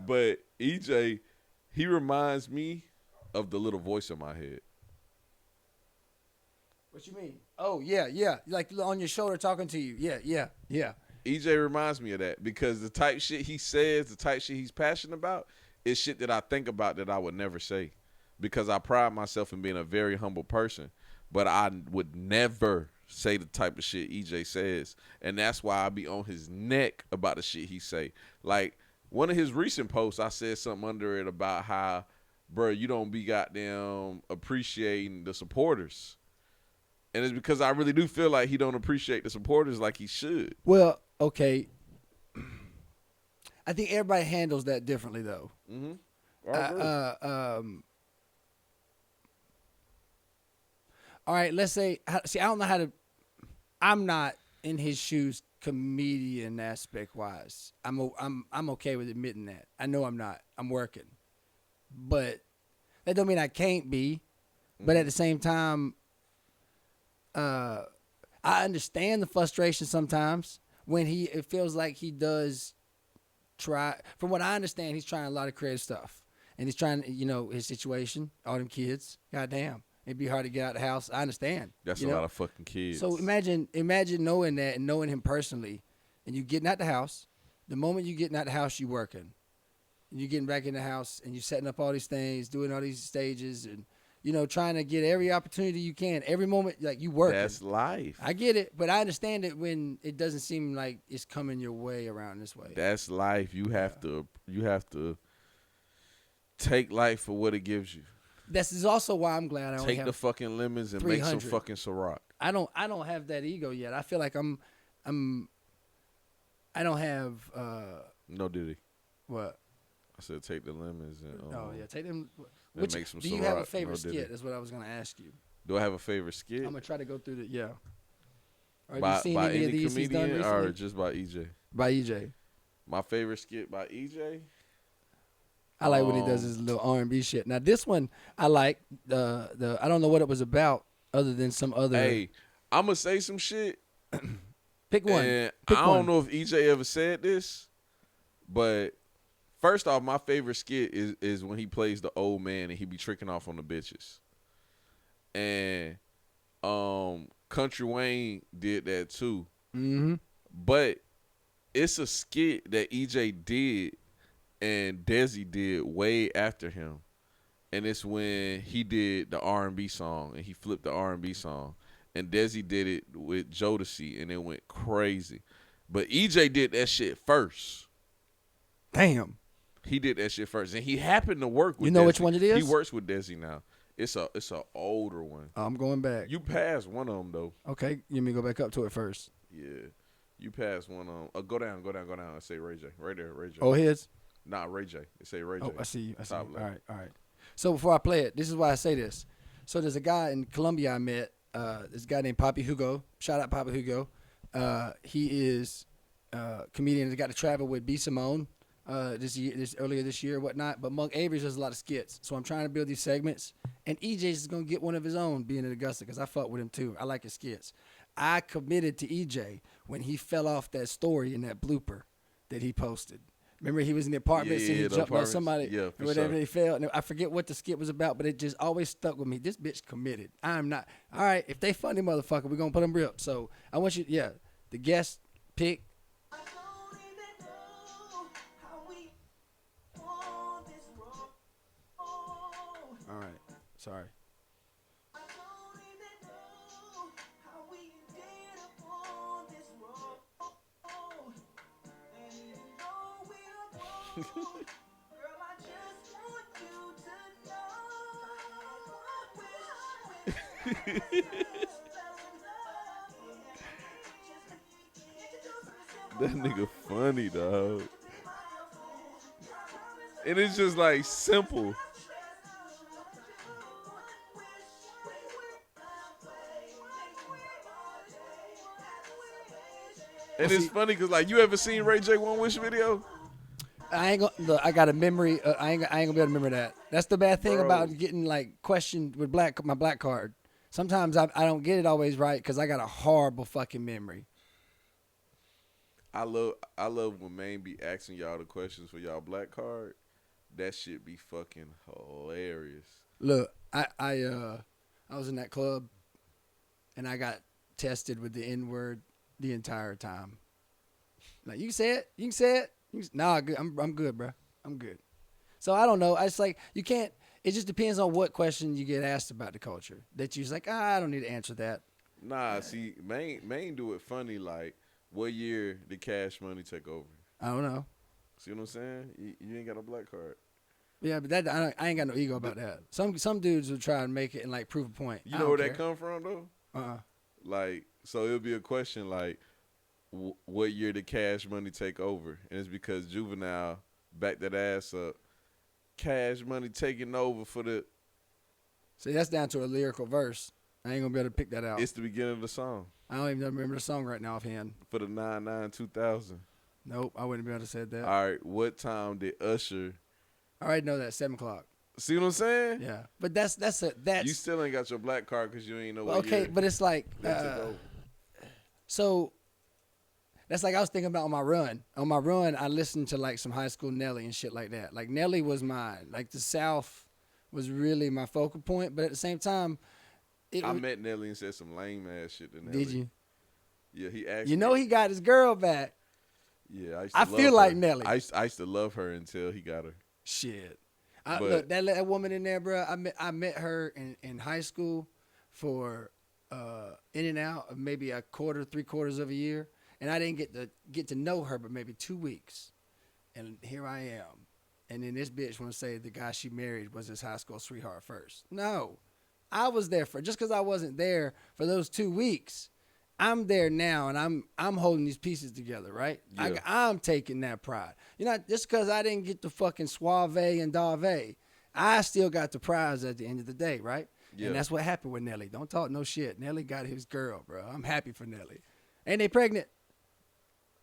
but EJ, he reminds me of the little voice in my head. What you mean? Oh, yeah. Like on your shoulder talking to you. Yeah. EJ reminds me of that because the type shit he says, the type shit he's passionate about, is shit that I think about that I would never say. Because I pride myself in being a very humble person. But I would never say the type of shit EJ says. And that's why I be on his neck about the shit he say. Like, one of his recent posts, I said something under it about how, bro, you don't be goddamn appreciating the supporters. And it's because I really do feel like he don't appreciate the supporters like he should. Well, okay. I think everybody handles that differently, though. Mm-hmm. All right, let's say. See, I don't know how to. I'm not in his shoes, comedian aspect wise. I'm okay with admitting that. I know I'm not. I'm working, but that don't mean I can't be. But at the same time, I understand the frustration sometimes when it feels like he does try. From what I understand, he's trying a lot of creative stuff, and he's trying, his situation, all them kids. Goddamn, it'd be hard to get out of the house. I understand. That's a lot of fucking kids. So imagine knowing that and knowing him personally, and you getting out the house. The moment you getting out the house, you working, and you getting back in the house, and you setting up all these things, doing all these stages, and trying to get every opportunity you can, every moment, like you working. That's life. I get it, but I understand it when it doesn't seem like it's coming your way around this way. That's life. You have to take life for what it gives you. This is also why I'm glad I only take have the fucking lemons and make some 300. fucking Ciroc. I don't have that ego yet. I feel like I don't have No Diddy. what? I said take the lemons and Oh yeah, take them. and make some do you have a Ciroc. favorite No Diddy. skit? That's what I was gonna ask you. Do I have a favorite skit? I'm gonna try to go through the yeah. Have by you seen by any of any these he's done comedian recently? or just by EJ? By EJ. My favorite skit by EJ. I like when he does his little R&B shit. Now this one I like the I don't know what it was about other than some other. Hey, I'm gonna say some shit. Pick one. And Pick I one. don't know if EJ ever said this, but first off, my favorite skit is when he plays the old man and he be tricking off on the bitches. And Country Wayne did that too. Mm-hmm. But it's a skit that EJ did and Desi did way after him. And it's when he did the R&B song and he flipped the R&B song. And Desi did it with Jodeci and it went crazy. But EJ did that shit first. Damn. He did that shit first. And he happened to work with You know Desi. which one it is? He works with Desi now. It's a older one. I'm going back. You passed one of them though. Okay, let me go back up to it first. Yeah. You passed one of them. Go down. I say Ray J. Right there, Ray J. Oh, his? Nah, Ray J. It say Ray J. Oh, I see you. I see you. Top All left. right. So before I play it, this is why I say this. So there's a guy in Colombia I met. This guy named Papi Hugo. Shout out Papi Hugo. He is a comedian that got to travel with B. Simone earlier this year or whatnot. But Monk Avery does a lot of skits. So I'm trying to build these segments. And EJ is going to get one of his own being in Augusta because I fuck with him too. I like his skits. I committed to EJ when he fell off that story in that blooper that he posted. Remember he was in the apartments and he the jumped on apartments. somebody Yeah, or for whatever sure. they fell. And I forget what the skit was about, but it just always stuck with me. This bitch committed. I'm not. All right, if they funny motherfucker, we're going to put them real. So I want you, the guest pick. All right, sorry. That nigga funny, dog. And it's just like simple. And it's funny because like you ever seen Ray J One Wish video? I ain't gonna. Look, I got a memory. I ain't gonna be able to remember that. That's the bad thing Bro. about getting like questioned with my black card. Sometimes I don't get it always right because I got a horrible fucking memory. I love when Maine be asking y'all the questions for y'all black card. That shit be fucking hilarious. Look, I was in that club, and I got tested with the N word the entire time. Like you can say it, you can say it. Nah, good. I'm good, bro. I'm good. So I don't know. It's like you can't. It just depends on what question you get asked about the culture. That you're like, I don't need to answer that. Nah, see, Maine do it funny. Like, what year did Cash Money take over? I don't know. See what I'm saying? You ain't got a black card. Yeah, but I ain't got no ego about that. Some dudes would try and make it and like prove a point. You know where that come from though? Like, so it'll be a question like, what year did Cash Money take over? And it's because Juvenile backed that ass up. Cash Money taking over for the. See, that's down to a lyrical verse. I ain't gonna be able to pick that out. It's the beginning of the song. I don't even remember the song right now offhand. For the 9/9/2000. Nope, I wouldn't be able to say that. All right, what time did Usher? I already know that 7:00. See what I'm saying? Yeah, but that's You still ain't got your black card because you ain't know what okay, year but it's like so. That's like I was thinking about on my run. On my run, I listened to like some high school Nelly and shit like that. Like Nelly was mine. Like the South was really my focal point. But at the same time, I met Nelly and said some lame ass shit to Nelly. Did you? Yeah, he asked. You know he got his girl back. Yeah, I feel like Nelly. I used to love her until he got her. Shit. Look, that woman in there, bro. I met her in high school for in and out of maybe a quarter, 3/4 of a year. And I didn't get to know her, but maybe 2 weeks. And here I am. And then this bitch want to say the guy she married was his high school sweetheart first. No, I was there just because I wasn't there for those 2 weeks. I'm there now, and I'm holding these pieces together, right? Yeah. I'm taking that pride. You know, just because I didn't get the fucking Suave and Dave, I still got the prize at the end of the day, right? Yeah. And that's what happened with Nelly. Don't talk no shit. Nelly got his girl, bro. I'm happy for Nelly. Ain't they pregnant?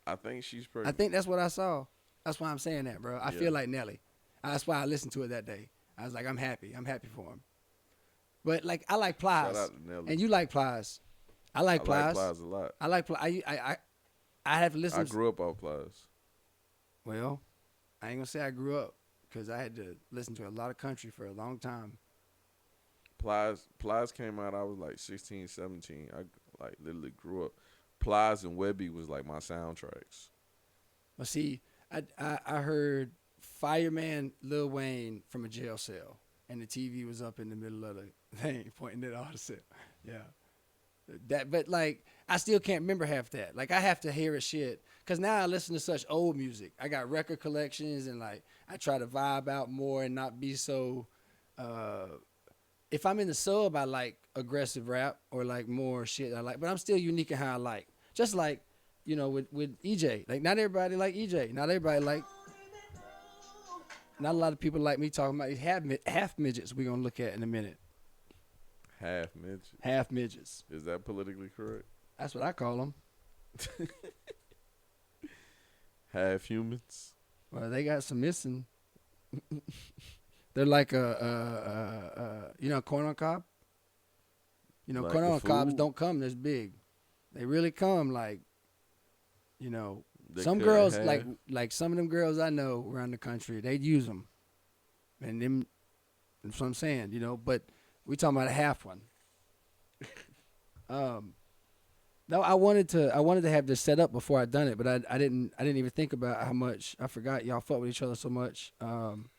I think she's pregnant. I think that's what I saw. That's why I'm saying that, bro. I feel like Nelly. That's why I listened to it that day. I was like, I'm happy. I'm happy for him. But like, I like Plies. Shout out to Nelly. And you like Plies. I like Plies. I like Plies a lot. I like Plies. I have listened. I grew up on Plies. Well, I ain't gonna say I grew up because I had to listen to a lot of country for a long time. Plies came out. I was like 16, 17. I like literally grew up. Plies and Webby was like my soundtracks. Well, see, I heard Fireman Lil Wayne from a jail cell, and the TV was up in the middle of the thing, pointing it all the cell. Yeah, but like I still can't remember half that. Like I have to hear a shit because now I listen to such old music. I got record collections, and like I try to vibe out more and not be so. If I'm in the sub, I like aggressive rap or like more shit I like, but I'm still unique in how I like. Just like, you know, with EJ. Like not everybody like EJ. Not everybody like. Not a lot of people like me talking about these half midgets. We're gonna look at in a minute. Half midgets. Half midgets. Is that politically correct? That's what I call them. Half humans. Well, they got some missing. They're like you know, corn on cob. You know, like corn on cobs food? don't come this big. They really come like, you know, They some cut girls in half? like some of them girls I know around the country. They'd use them, and them. That's what I'm saying, you know. But we talking about a half one. No, I wanted to have this set up before I'd done it, but I didn't even think about how much I forgot y'all fuck with each other so much. I'm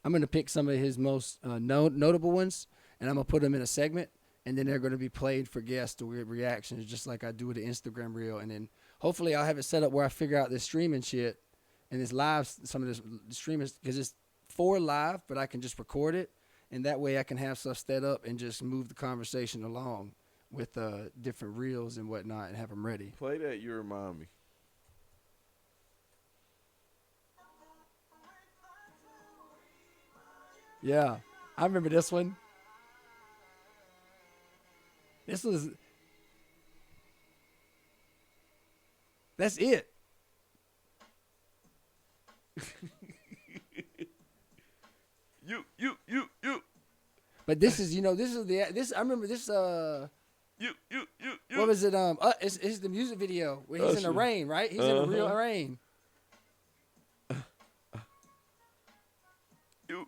gonna pick some of his most notable ones, and I'm gonna put them in a segment, and then they're gonna be played for guests to weird reactions, just like I do with the Instagram reel, and then hopefully I'll have it set up where I figure out this streaming shit and this live, some of this streaming, because it's for live, but I can just record it, and that way I can have stuff set up and just move the conversation along with different reels and whatnot and have them ready. Play that. You remind me. Yeah, I remember this one. This was. That's it. You. But this is, you know, this I remember this. You. What was it? It's the music video where he's in the rain, right? He's in the real rain. You.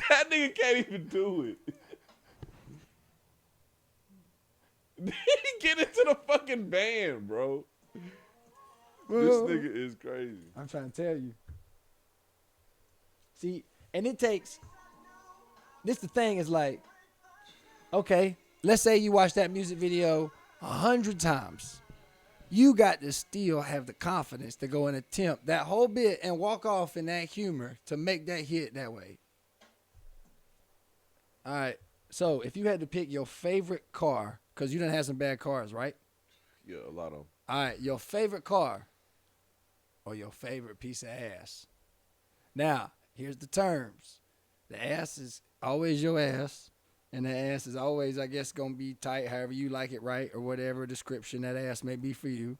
That nigga can't even do it. He get into the fucking band, bro. This nigga is crazy. I'm trying to tell you. See, and it takes. This the thing is like, okay, let's say you watch that music video 100 times, you got to still have the confidence to go and attempt that whole bit and walk off in that humor to make that hit that way. All right. So if you had to pick your favorite car, because you done had some bad cars, right? Yeah, a lot of them. All right, your favorite car or your favorite piece of ass. Now, here's the terms. The ass is always your ass, and the ass is always, I guess, going to be tight however you like it, right, or whatever description that ass may be for you.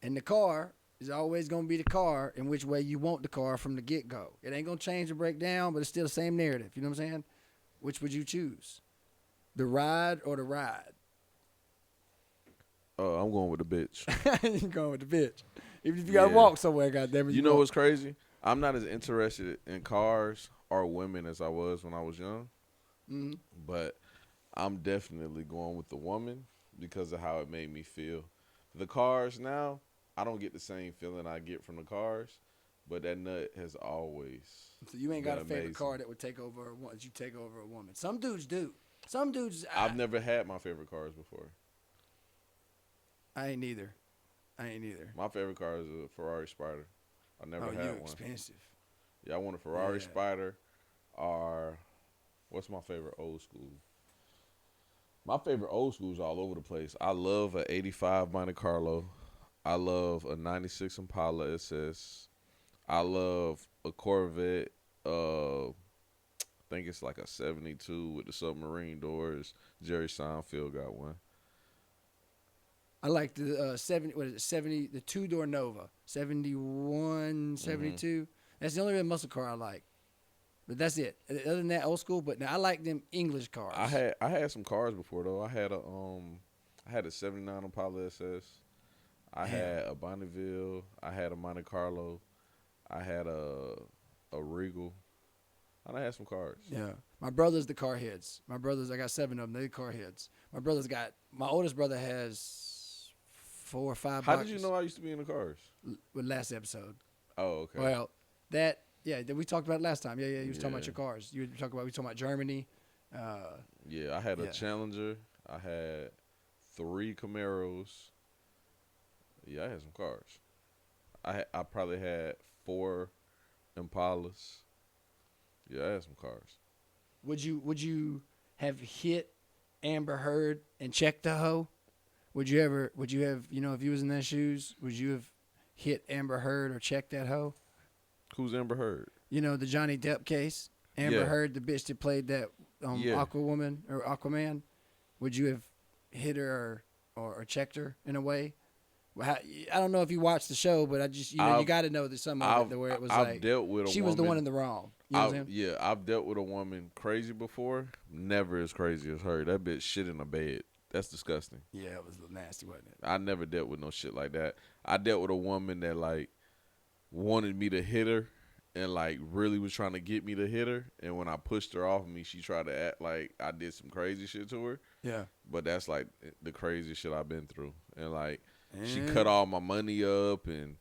And the car is always going to be the car in which way you want the car from the get-go. It ain't going to change or break down, but it's still the same narrative. You know what I'm saying? Which would you choose? The ride or the ride? I'm going with the bitch. You're going with the bitch. Even if you got to walk somewhere, goddammit. You know what's crazy? I'm not as interested in cars or women as I was when I was young. Mm-hmm. But I'm definitely going with the woman because of how it made me feel. The cars now, I don't get the same feeling I get from the cars, but that nut has always. So you ain't got a favorite amazing. car that would take over you take over a woman. Some dudes do. Some dudes. I've never had my favorite cars before. I ain't neither. My favorite car is a Ferrari Spider. I never had one. Expensive. Yeah, I want a Ferrari Spider or what's my favorite old school? My favorite old school is all over the place. I love a 85 Monte Carlo. I love a 96 Impala SS. I love a Corvette. I think it's like a 72 with the submarine doors. Jerry Seinfeld got one. I like the 70, the two-door Nova, 71, 72. That's the only real muscle car I like. But that's it. Other than that, old school. But now I like them English cars. I had some cars before though. I had a 79 Impala SS. I had a Bonneville. I had a Monte Carlo. I had a Regal. And I had some cars. Yeah. My brother's the car heads. I got 7 of them. They're car heads. My oldest brother has 4 or 5 How boxes. did you know I used to be in the cars? With last episode. Oh, okay. Well, we talked about it last time. Yeah, you was talking about your cars. We were talking about Germany. Yeah, I had a Challenger. I had 3 Camaros. Yeah, I had some cars. I probably had 4 Impalas. Yeah, I had some cars. Would you have hit Amber Heard and checked the hoe? Would you have, if you was in their shoes, would you have hit Amber Heard or checked that hoe? Who's Amber Heard? You know, the Johnny Depp case. Amber Heard, the bitch that played that Aquawoman or Aquaman. Would you have hit her or checked her in a way? I don't know if you watched the show, but you got to know that some of it where it was I've dealt with a she woman, was the one in the wrong. You know what I'm saying? Yeah, I've dealt with a woman crazy before. Never as crazy as her. That bitch shit in a bed. That's disgusting. Yeah, it was nasty, wasn't it? I never dealt with no shit like that. I dealt with a woman that like wanted me to hit her and like really was trying to get me to hit her. And when I pushed her off of me, she tried to act like I did some crazy shit to her. Yeah. But that's like the craziest shit I've been through. And like she cut all my money up and,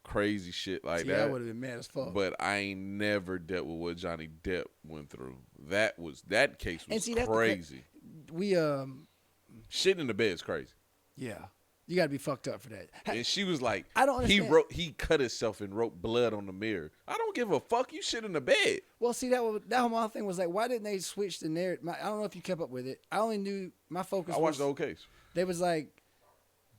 crazy shit like that. I would have been mad as fuck. But I ain't never dealt with what Johnny Depp went through. That case was crazy. Shit in the bed is crazy. Yeah. You got to be fucked up for that. And she was like, I don't understand. He cut himself and wrote blood on the mirror. I don't give a fuck. You shit in the bed. Well, see, that whole thing was like, why didn't they switch the narrative? I don't know if you kept up with it. I only knew my focus I watched the whole case. They was like,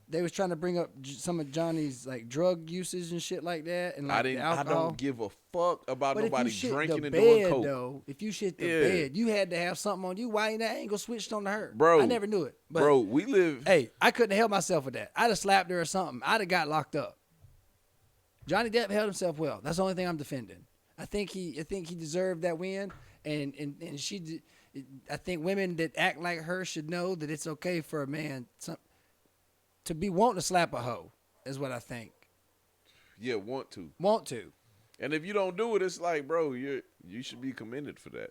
they was trying to bring up some of Johnny's like drug usage and shit like that, and like alcohol. I don't give a fuck about nobody drinking and doing coke. Though, if you shit the bed, you had to have something on you. Why ain't that angle switched on to her? Bro, I never knew it. But, bro, we live. Hey, I couldn't help myself with that. I'd have slapped her or something. I'd have got locked up. Johnny Depp held himself well. That's the only thing I'm defending. I think he deserved that win, and she. I think women that act like her should know that it's okay for a man to be wanting to slap a hoe, is what I think. Yeah, want to. And if you don't do it, it's like, bro, you should be commended for that.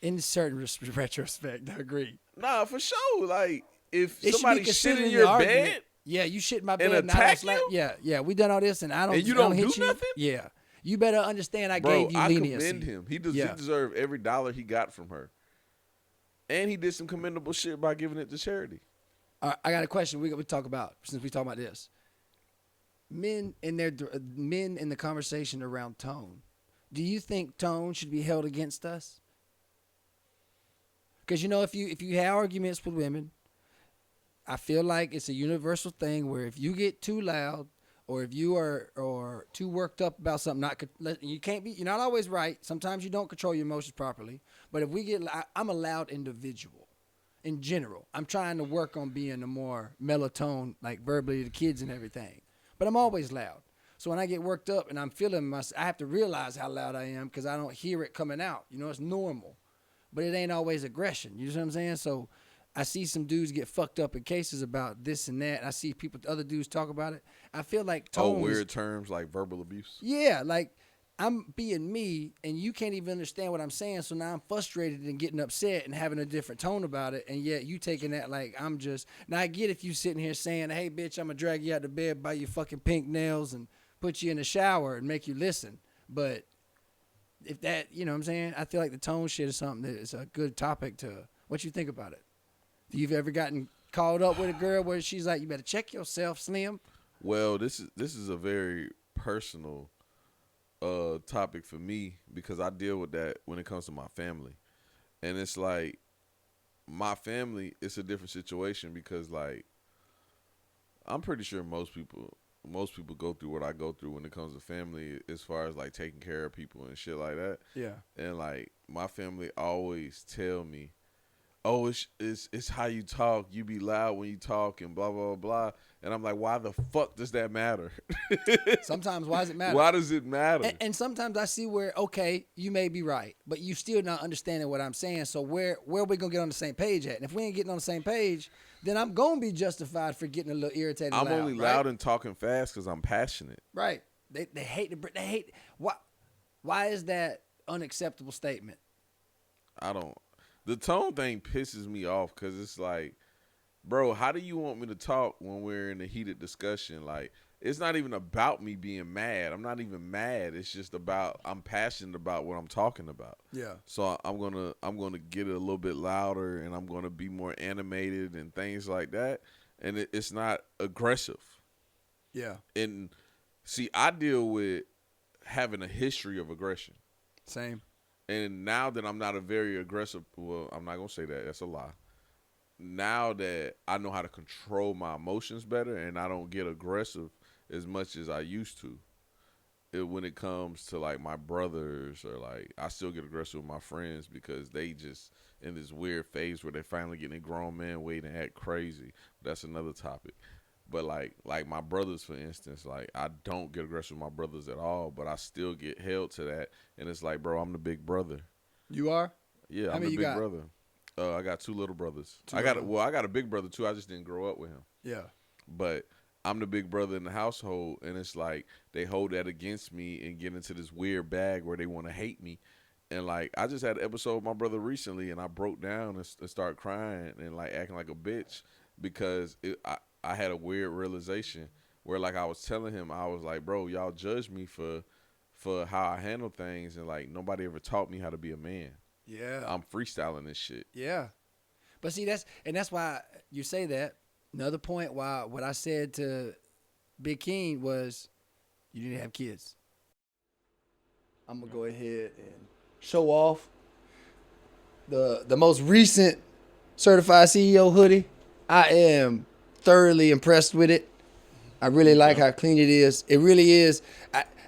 In certain retrospect, I agree. Nah, for sure. Like, if somebody shit in your bed. Yeah, you shit in my bed and attack you? Yeah, we done all this and I don't. And you don't hit do you. nothing? Yeah. You better understand I gave you leniency. I commend him. He deserved every dollar he got from her. And he did some commendable shit by giving it to charity. I got a question. We talk about since we talk about this. Men in the conversation around tone. Do you think tone should be held against us? Because if you have arguments with women, I feel like it's a universal thing where if you get too loud or if you are or too worked up about something, you're not always right. Sometimes you don't control your emotions properly. But if I'm a loud individual in general. I'm trying to work on being a more mellow tone, like verbally to the kids and everything. But I'm always loud. So when I get worked up and I'm feeling I have to realize how loud I am because I don't hear it coming out. It's normal. But it ain't always aggression. You know what I'm saying? So I see some dudes get fucked up in cases about this and that. I see other dudes talk about it. I feel like tones. Oh, weird terms like verbal abuse. Yeah, like I'm being me and you can't even understand what I'm saying. So now I'm frustrated and getting upset and having a different tone about it. And yet you taking that like I'm just. Now I get if you sitting here saying, hey, bitch, I'm going to drag you out to bed, buy you fucking pink nails and put you in the shower and make you listen. But if that, you know what I'm saying? I feel like the tone shit is something that is a good topic to. What you think about it? You've ever gotten caught up with a girl where she's like, you better check yourself, Slim? Well, this is a very personal topic for me because I deal with that when it comes to my family. And it's like my family, it's a different situation because like I'm pretty sure most people go through what I go through when it comes to family as far as like taking care of people and shit like that. Yeah. And like my family always tell me, oh, it's how you talk. You be loud when you talk and blah, blah, blah. And I'm like, why the fuck does that matter? Sometimes, why does it matter? Why does it matter? And sometimes I see where, okay, you may be right, but you still not understanding what I'm saying. So where are we going to get on the same page at? And if we ain't getting on the same page, then I'm going to be justified for getting a little irritated. I'm only loud and talking fast because I'm passionate. Right. They hate. Why is that unacceptable statement? The tone thing pisses me off because it's like, bro, how do you want me to talk when we're in a heated discussion? Like, it's not even about me being mad. I'm not even mad. It's just about I'm passionate about what I'm talking about. Yeah. So I'm gonna get it a little bit louder and I'm gonna be more animated and things like that. And it's not aggressive. Yeah. And see, I deal with having a history of aggression. Same. And now that I'm not a very aggressive, well, I'm not going to say that. That's a lie. Now that I know how to control my emotions better and I don't get aggressive as much as I used to, when it comes to like my brothers or like I still get aggressive with my friends because they just in this weird phase where they're finally getting a grown man way to act crazy. That's another topic. But like my brothers, for instance, like I don't get aggressive with my brothers at all, but I still get held to that. And it's like, bro, I'm the big brother. You are? Yeah, I'm the big brother. I got two little brothers. I got a big brother too. I just didn't grow up with him. Yeah. But I'm the big brother in the household, and it's like they hold that against me and get into this weird bag where they want to hate me. And like I just had an episode with my brother recently, and I broke down and started crying and like acting like a bitch because I had a weird realization where like I was telling him, I was like, bro, y'all judge me for how I handle things, and like nobody ever taught me how to be a man. Yeah. I'm freestyling this shit. Yeah. But see, that's why you say that. Another point why what I said to Big King was you need to have kids. I'm going to go ahead and show off the most recent Certified CEO hoodie. I am thoroughly impressed with it. I really like how clean it is. It really is.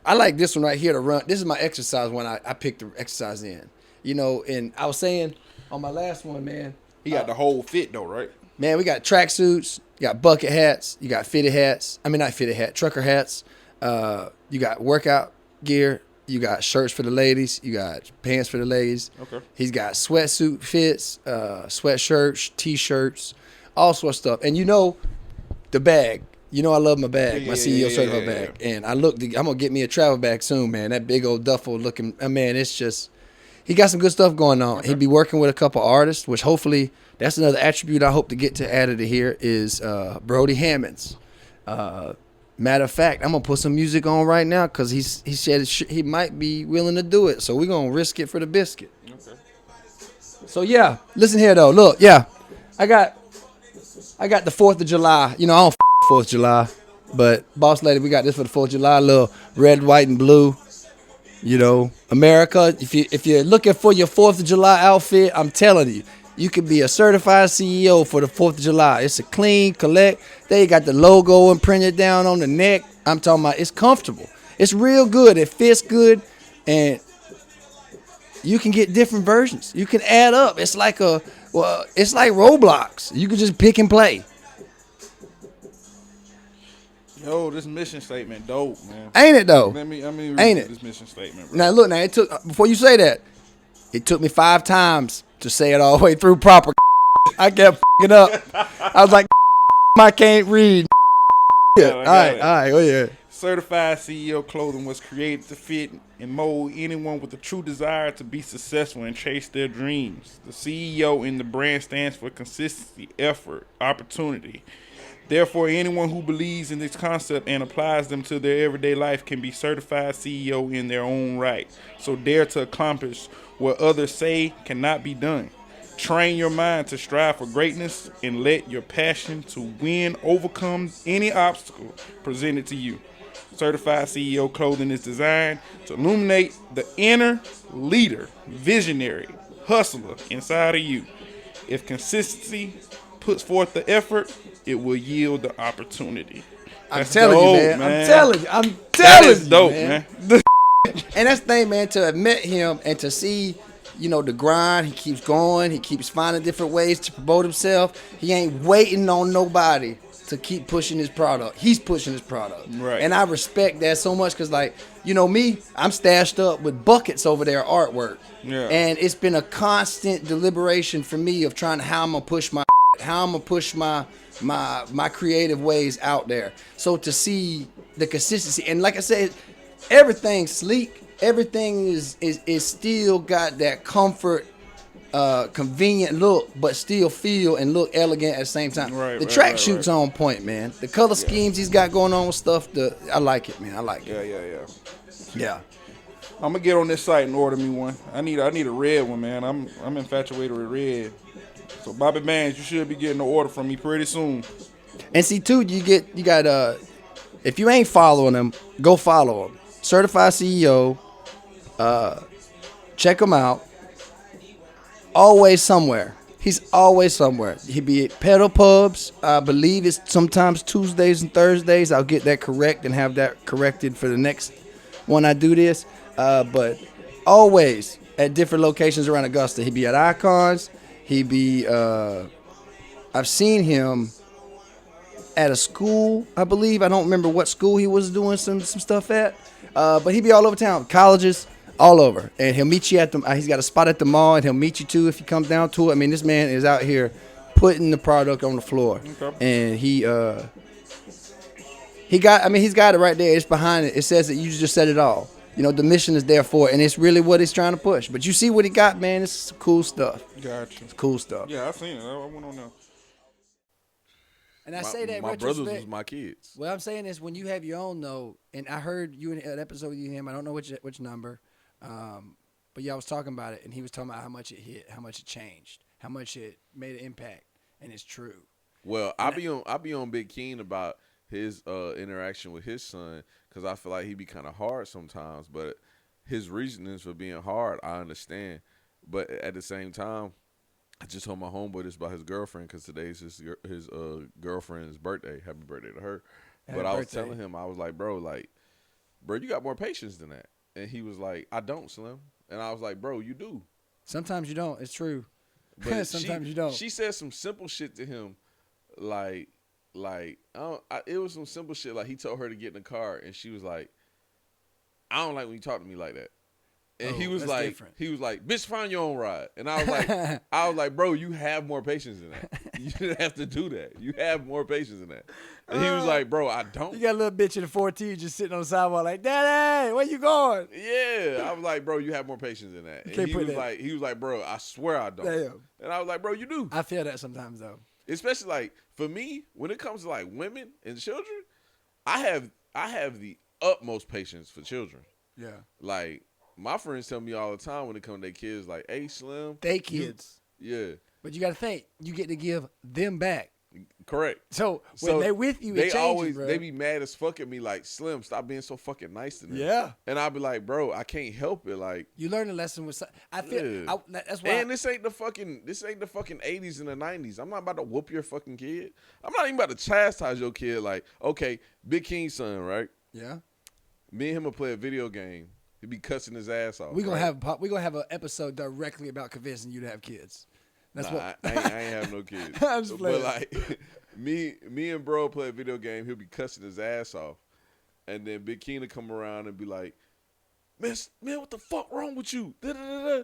I like this one right here to run. This is my exercise one I picked the exercise in. And I was saying on my last one, man. He got the whole fit though, right? Man, we got tracksuits, you got bucket hats, you got fitted hats. I mean, not fitted hat, trucker hats. You got workout gear. You got shirts for the ladies. You got pants for the ladies. Okay. He's got sweatsuit fits, sweatshirts, T-shirts, all sorts of stuff. And the bag. I love my bag, my CEO certified bag. And I'm going to get me a travel bag soon, man. That big old duffel looking, man, it's just, he got some good stuff going on. Okay. He'll be working with a couple artists, which hopefully, that's another attribute I hope to get to added to here is Brody Hammonds. Matter of fact, I'm going to put some music on right now because he said he might be willing to do it. So we're going to risk it for the biscuit. Okay. So yeah, listen here though. Look, yeah, I got the 4th of July. You know, I don't 4th of July, but boss lady, we got this for the 4th of July. Little red, white, and blue. You know, America. If you're looking for your 4th of July outfit, I'm telling you, you could be a certified CEO for the 4th of July. It's a clean collect. They got the logo imprinted down on the neck. I'm talking about it's comfortable. It's real good. It fits good, and you can get different versions. You can add up. It's like it's like Roblox. You can just pick and play. Yo, this mission statement dope, man. Ain't it though? Let me read Ain't it? this mission statement, bro. Now look, now it took before you say that, it took me 5 times to say it all the way through proper. I kept it up. I was like, I can't read. Yeah, All right, oh yeah. Certified CEO clothing was created to fit and mold anyone with a true desire to be successful and chase their dreams. The CEO in the brand stands for consistency, effort, opportunity. Therefore, anyone who believes in this concept and applies them to their everyday life can be certified CEO in their own right. So dare to accomplish what others say cannot be done. Train your mind to strive for greatness and let your passion to win overcome any obstacle presented to you. Certified CEO clothing is designed to illuminate the inner leader, visionary, hustler inside of you. If consistency puts forth the effort, it will yield the opportunity. I'm telling you, man. I'm telling you. That is you, dope, man. man. And that's the thing, man, to have met him and to see, you know, the grind. He keeps going. He keeps finding different ways to promote himself. He ain't waiting on nobody to keep pushing his product. He's pushing his product. Right. And I respect that so much because, like, you know me, I'm stashed up with buckets over there artwork. Yeah. And it's been a constant deliberation for me of trying how I'm going to push my creative ways out there. So to see the consistency, and like I said, everything's sleek. Everything is still got that comfort, convenient look, but still feel and look elegant at the same time. Right, the right, tracksuit's on point, man. The color schemes he's got going on with stuff, I like it, man. I like it. Yeah. I'm gonna get on this site and order me one. I need a red one, man. I'm infatuated with red. So Bobby Bands, you should be getting an order from me pretty soon. And see too, you got if you ain't following him, go follow him. Certified CEO. Check him out. Always somewhere. He's always somewhere. He be at pedal pubs. I believe it's sometimes Tuesdays and Thursdays. I'll get that correct and have that corrected for the next one I do this. But always at different locations around Augusta. He be at Icons. He be. I've seen him at a school, I believe. I don't remember what school he was doing some stuff at. But he be all over town, colleges, all over. And he'll meet you at he's got a spot at the mall, and he'll meet you too if you come down to it. I mean, this man is out here putting the product on the floor. Okay. And he's got it right there. It's behind it. It says that you just said it all. You know, the mission is there for it, and it's really what he's trying to push. But you see what he got, man. It's some cool stuff. Gotcha. It's cool stuff. Yeah, I seen it. I went on there. And I say that my retrospect. brothers was my kids. What I'm saying is when you have your own though, and I heard you in an episode with him. I don't know which number, but y'all was talking about it, and he was talking about how much it hit, how much it changed, how much it made an impact, and it's true. Well, I be on Big Keen about his interaction with his son because I feel like he be kind of hard sometimes, but his reasonings for being hard, I understand. But at the same time, I just told my homeboy this about his girlfriend because today's his girlfriend's birthday. Happy birthday to her. But I was telling him, I was like, bro, you got more patience than that. And he was like, I don't, Slim. And I was like, bro, you do. Sometimes you don't. It's true. But sometimes you don't. She said some simple shit to him, it was some simple shit. Like he told her to get in the car, and she was like, I don't like when you talk to me like that. And he was like, different. bitch, find your own ride. And I was like, bro, you have more patience than that. You didn't have to do that. You have more patience than that. And he was like, bro, I don't. You got a little bitch in the 14 just sitting on the sidewalk like, Daddy, where you going? Yeah. I was like, bro, you have more patience than that. And he was like, bro, I swear I don't. Damn. And I was like, bro, you do. I feel that sometimes though. Especially like for me, when it comes to like women and children, I have the utmost patience for children. Yeah. Like my friends tell me all the time when it comes to their kids, like, "Hey, Slim, They kids. yeah, But you got to think, you get to give them back. correct." So when they with you, it changes, bro. they be mad as fuck at me, like, "Slim, stop being so fucking nice to them." Yeah. And I'll be like, "Bro, I can't help it." Like, You learn a lesson with. I feel Yeah. that's why. and this ain't the fucking 80s and the 90s. I'm not about to whoop your fucking kid. I'm not even about to chastise your kid. Like, okay, Big King's son, right? yeah, Me and him will play a video game. He'll be cussing his ass off. we gonna right? we gonna have an episode directly about convincing you to have kids. That's Nah, what. I ain't have no kids. I'm just playing. But like me and bro play a video game. He'll be cussing his ass off, and then Big King will come around and be like, "Man, what the fuck wrong with you?" Da-da-da-da.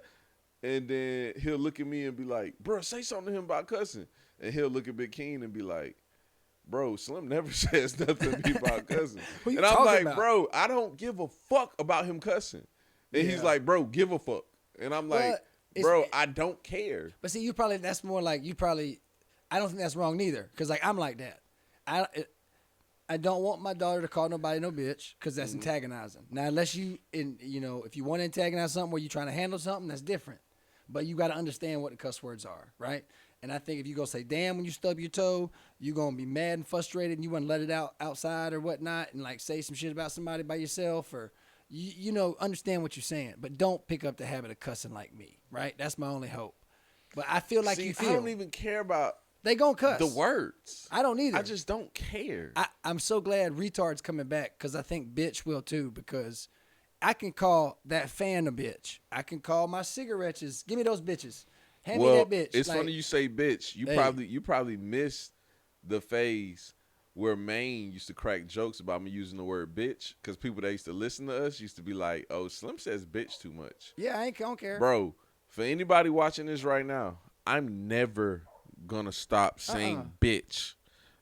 And then he'll look at me and be like, "Bro, say something to him about cussing." And he'll look at Big King and be like, "Bro, Slim never says nothing to me about cussing." Who you And I'm talking like, about? "Bro, I don't give a fuck about him cussing." And he's Yeah. like, "Bro, give a fuck." And I'm like, But it's- "Bro, I don't care." But see, that's more like I don't think that's wrong neither. Cause like I'm like that. I don't want my daughter to call nobody no bitch, cause that's antagonizing. Now, unless if you want to antagonize something where you're trying to handle something, that's different. But you got to understand what the cuss words are, right? And I think if you go say "damn" when you stub your toe, you're gonna be mad and frustrated, and you want to let it out outside or whatnot, and like say some shit about somebody by yourself, or understand what you're saying, but don't pick up the habit of cussing like me, right? That's my only hope. But I feel like See, you feel I don't even care about they gonna cuss the words. I don't either. I just don't care. I'm so glad retard's coming back because I think bitch will too, because I can call that fan a bitch. I can call my cigarettes. Give me those bitches. Hand me that bitch. It's Like, funny you say bitch. You Hey. probably missed the phase where Maine used to crack jokes about me using the word bitch, because people that used to listen to us used to be like, "Oh, Slim says bitch too much." Yeah, I don't care. Bro, for anybody watching this right now, I'm never gonna stop saying bitch.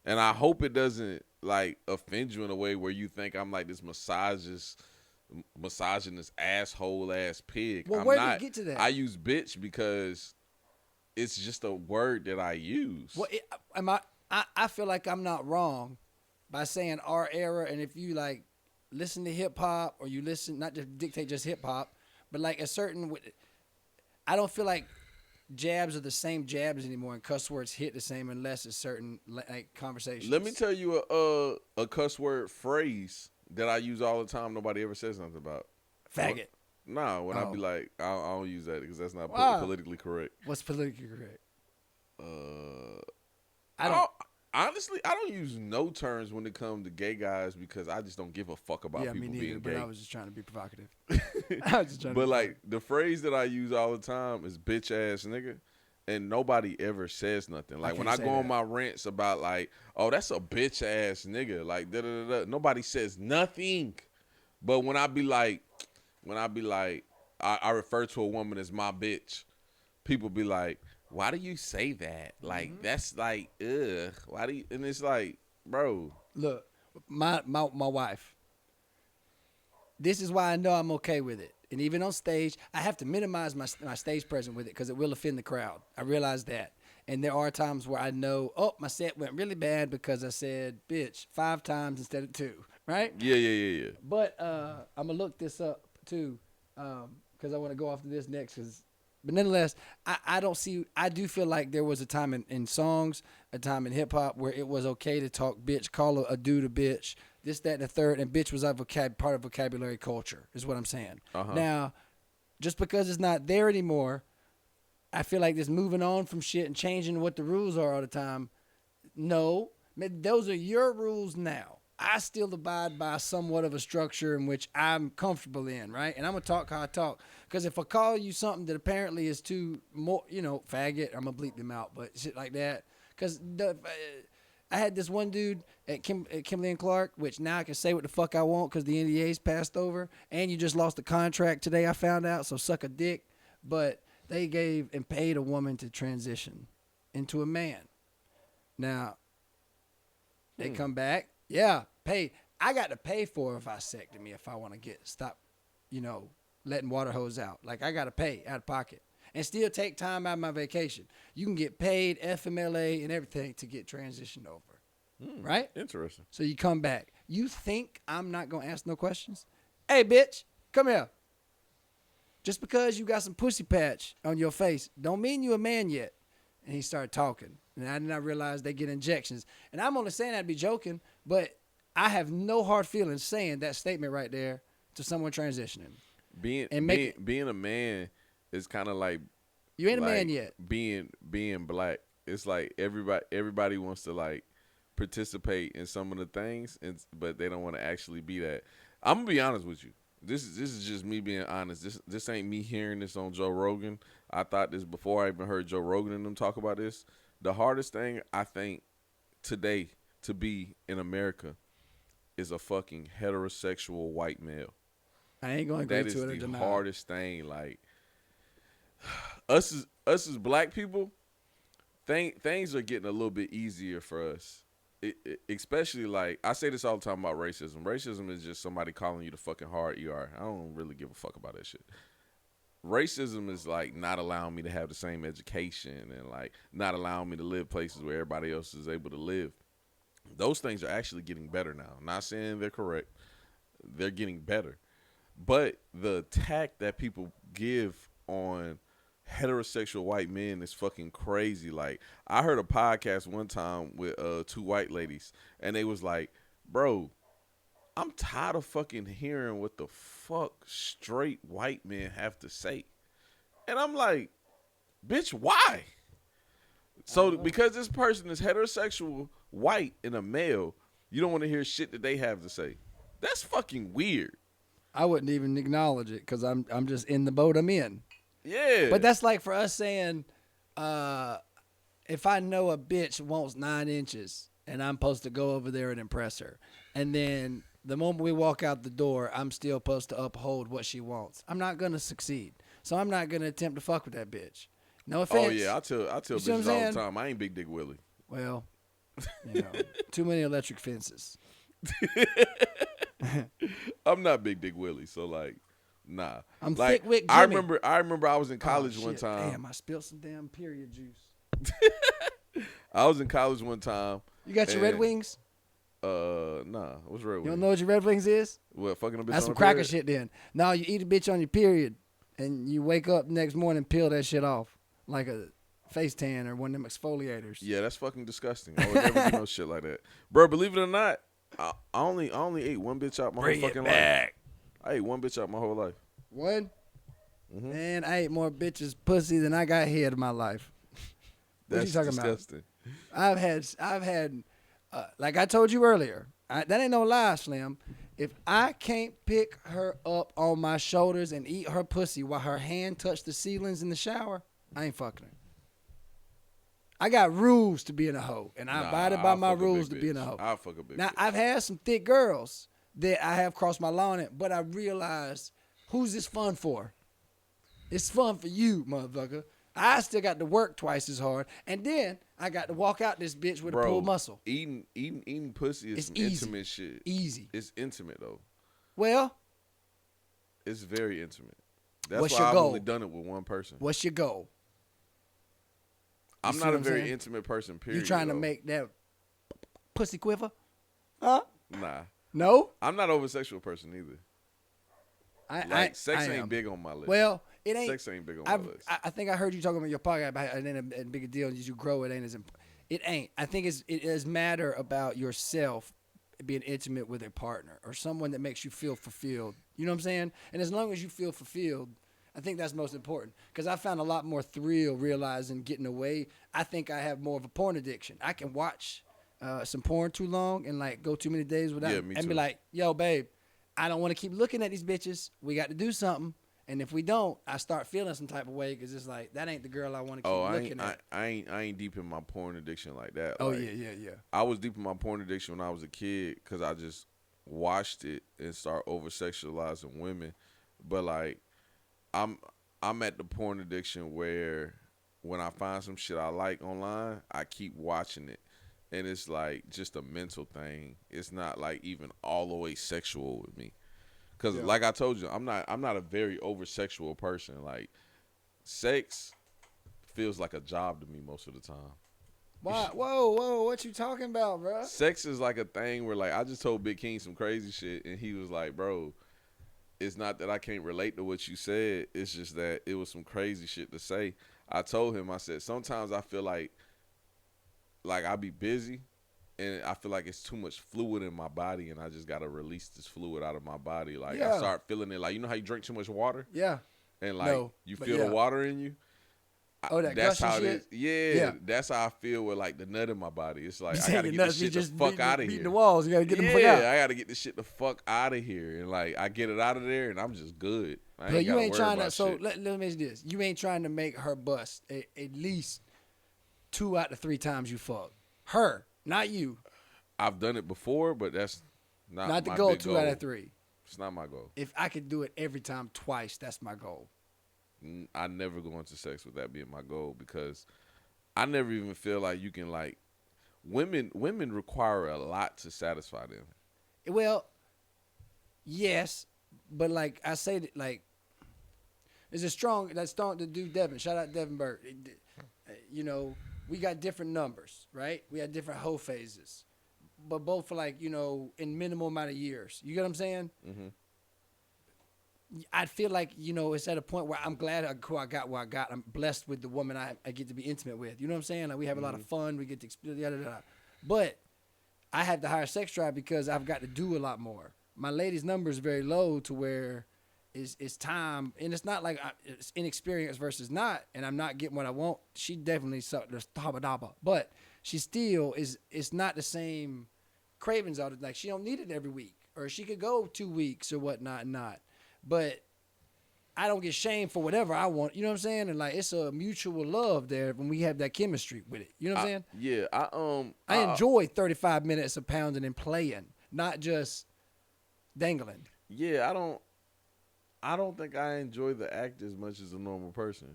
And I hope it doesn't like offend you in a way where you think I'm like this misogynist asshole ass pig. Well, I'm where did not. it get to that? I use bitch because it's just a word that I use. Well, I feel like I'm not wrong by saying our era, and if you like listen to hip hop or you listen, not just dictate just hip hop, but like I don't feel like jabs are the same jabs anymore, and cuss words hit the same unless it's certain like conversations. Let me tell you a cuss word phrase that I use all the time. Nobody ever says nothing about. Faggot. Nah, when I Oh. be like, I don't use that because that's not Wow. politically correct. What's politically correct? I don't. Honestly, I don't use no terms when it comes to gay guys because I just don't give a fuck about Yeah, me people neither. being But gay. I was just trying to be provocative. I was just trying. But like the phrase that I use all the time is bitch ass nigga, and nobody ever says nothing. Like when I can't go say on that. my rants about like, oh, that's a bitch ass nigga, like da da da da. Nobody says nothing. But when I be like, I refer to a woman as my bitch, people be like, why do you say that? Like that's like, ugh. Why do you? And it's like, bro. Look, my wife. This is why I know I'm okay with it. And even on stage, I have to minimize my stage presence with it because it will offend the crowd. I realize that. And there are times where I know, oh, my set went really bad because I said bitch 5 times instead of 2, right? Yeah. But I'm going to look this up too because I want to go off to this next. But nonetheless, I do feel like there was a time in songs, a time in hip hop where it was okay to talk bitch, call a dude a bitch, this, that, and the third, and bitch was a part of vocabulary culture, is what I'm saying. Uh-huh. Now, just because it's not there anymore, I feel like this moving on from shit and changing what the rules are all the time. No, those are your rules now. I still abide by somewhat of a structure in which I'm comfortable in, right? And I'm going to talk how I talk. Because if I call you something that apparently is too more, faggot, I'm going to bleep them out, but shit like that. Because I had this one dude at Kimberly and Clark, which now I can say what the fuck I want because the NDA's passed over. And you just lost the contract today, I found out, so suck a dick. But they gave and paid a woman to transition into a man. Now, they come back. Yeah, pay. I got to pay for a vasectomy if I want to stop, letting water hose out. Like, I got to pay out of pocket and still take time out of my vacation. You can get paid, FMLA, and everything to get transitioned over, right? Interesting. So you come back. You think I'm not going to ask no questions? Hey, bitch, come here. Just because you got some pussy patch on your face don't mean you a man yet. And he started talking. And I did not realize they get injections. And I'm only saying that to be joking, but I have no hard feelings saying that statement right there to someone transitioning. Being a man is kind of like you ain't a man yet. Being black, it's like everybody wants to like participate in some of the things, but they don't want to actually be that. I'm gonna be honest with you. This is just me being honest. This ain't me hearing this on Joe Rogan. I thought this before I even heard Joe Rogan and them talk about this. The hardest thing I think today to be in America is a fucking heterosexual white male. I ain't going to agree to it or deny. That is the hardest thing. Like us as black people, things are getting a little bit easier for us. Especially like I say this all the time about racism. Racism is just somebody calling you the fucking hard ER. I don't really give a fuck about that shit. Racism is like not allowing me to have the same education and like not allowing me to live places where everybody else is able to live. Those things are actually getting better now. I'm not saying they're correct. They're getting better. But the attack that people give on heterosexual white men is fucking crazy. Like I heard a podcast one time with two white ladies, and they was like, bro, I'm tired of fucking hearing what the fuck straight white men have to say. And I'm like, bitch, why? So because this person is heterosexual, white, and a male, you don't want to hear shit that they have to say. That's fucking weird. I wouldn't even acknowledge it because I'm just in the boat I'm in. Yeah. But that's like for us saying, if I know a bitch wants 9 inches and I'm supposed to go over there and impress her, and then the moment we walk out the door, I'm still supposed to uphold what she wants. I'm not going to succeed. So I'm not going to attempt to fuck with that bitch. No offense. Oh, yeah. I tell bitches all the time, I ain't Big Dick Willie. Well, too many electric fences. I'm not Big Dick Willie, so like, nah. I'm like, thick with Jimmy. I remember I was in college one time. Damn, I spilled some damn period juice. I was in college one time. You got your Red Wings? Nah. What's Red Wings? You don't know what your Red Wings is? What, fucking a bitch That's on some a cracker period? shit then. No, you eat a bitch on your period, and you wake up next morning and peel that shit off like a face tan or one of them exfoliators. Yeah, that's fucking disgusting. I would never do no shit like that. Bro, believe it or not, I only ate one bitch out my whole fucking life. I ate one bitch out my whole life. One? Mm-hmm. Man, I ate more bitches pussy than I got head in my life. What you talking disgusting. About? I've had, like I told you earlier, that ain't no lie, Slim. If I can't pick her up on my shoulders and eat her pussy while her hand touched the ceilings in the shower, I ain't fucking her. I got rules to be in a hoe, and I abided by my rules to be in a hoe. I'll fuck a bitch. Now, I've had some thick girls that I have crossed my lawn at, but I realized, who's this fun for? It's fun for you, motherfucker. I still got to work twice as hard, and then I got to walk out this bitch with a pulled muscle. Eating pussy is some intimate shit. Easy. It's intimate, though. Well, it's very intimate. That's what's why your I've goal? only done it with one person. What's your goal? I'm not a very intimate person, period. You trying to make that pussy quiver? Huh? Nah. No? I'm not an over-sexual person either. Sex ain't big on my list. Well, it ain't. Sex ain't big on my list. I think I heard you talking about your podcast about it ain't a big a deal. As you grow, it ain't as important. It ain't. I think it is matter about yourself being intimate with a partner or someone that makes you feel fulfilled. You know what I'm saying? And as long as you feel fulfilled, I think that's most important. Because I found a lot more thrill realizing getting away. I think I have more of a porn addiction. I can watch some porn too long and like go too many days without me and too. be like, yo, babe, I don't want to keep looking at these bitches. We got to do something. And if we don't, I start feeling some type of way because it's like, that ain't the girl I want to keep looking at. I ain't deep in my porn addiction like that. Oh, like, yeah. I was deep in my porn addiction when I was a kid because I just watched it and start over-sexualizing women. But, like, I'm at the porn addiction where when I find some shit I like online, I keep watching it. And it's, like, just a mental thing. It's not, like, even all the way sexual with me. Because, like I told you, I'm not a very over-sexual person. Like, sex feels like a job to me most of the time. Why? Whoa, what you talking about, bro? Sex is like a thing where, like, I just told Big King some crazy shit, and he was like, bro, it's not that I can't relate to what you said. It's just that it was some crazy shit to say. I told him, I said, sometimes I feel like I be busy and I feel like it's too much fluid in my body and I just got to release this fluid out of my body. Like, Yeah. I start feeling it. Like, you know how you drink too much water? Yeah. And, like, No, you but feel yeah. the water in you? Oh, that That's gushing how it shit? is. Yeah, Yeah. that's how I feel with, like, the nut in my body. It's like, You I saying got to your get nuts this be shit just the fuck out of beating here. the walls. You got to get them the fuck out. I got to get this shit the fuck out of here. And, like, I get it out of there, and I'm just good. I But you gotta ain't worry trying to. about So shit. let me ask you this: you ain't trying to make her bust at least 2 out of 3 times you fuck her, not you. I've done it before, but that's not The my goal. big 2 out of 3. It's not my goal. If I could do it every time twice, that's my goal. I never go into sex with that being my goal because I never even feel like you can like women require a lot to satisfy them. Well, yes, but like I say, that, like it's a strong. That's strong to do. Devin, shout out Devin Burke. You know, we got different numbers, right? We had different hoe phases, but both for like in minimal amount of years. You get what I'm saying? Mm-hmm. I feel like it's at a point where I'm glad I got where I got. I'm blessed with the woman I get to be intimate with. You know what I'm saying? Like we have a lot of fun. We get to experience yada yada. But I have the higher sex drive because I've got to do a lot more. My lady's number is very low to where it's time, and it's not like it's inexperience versus not, and I'm not getting what I want. She definitely sucked the haba daba, but she still is. It's not the same cravings out of like she don't need it every week, or she could go 2 weeks or whatnot, not. But I don't get shamed for whatever I want. You know what I'm saying? And like it's a mutual love there when we have that chemistry with it. You know what I'm saying? Yeah, I enjoy 35 minutes of pounding and playing, not just dangling. Yeah, I don't think I enjoy the act as much as a normal person.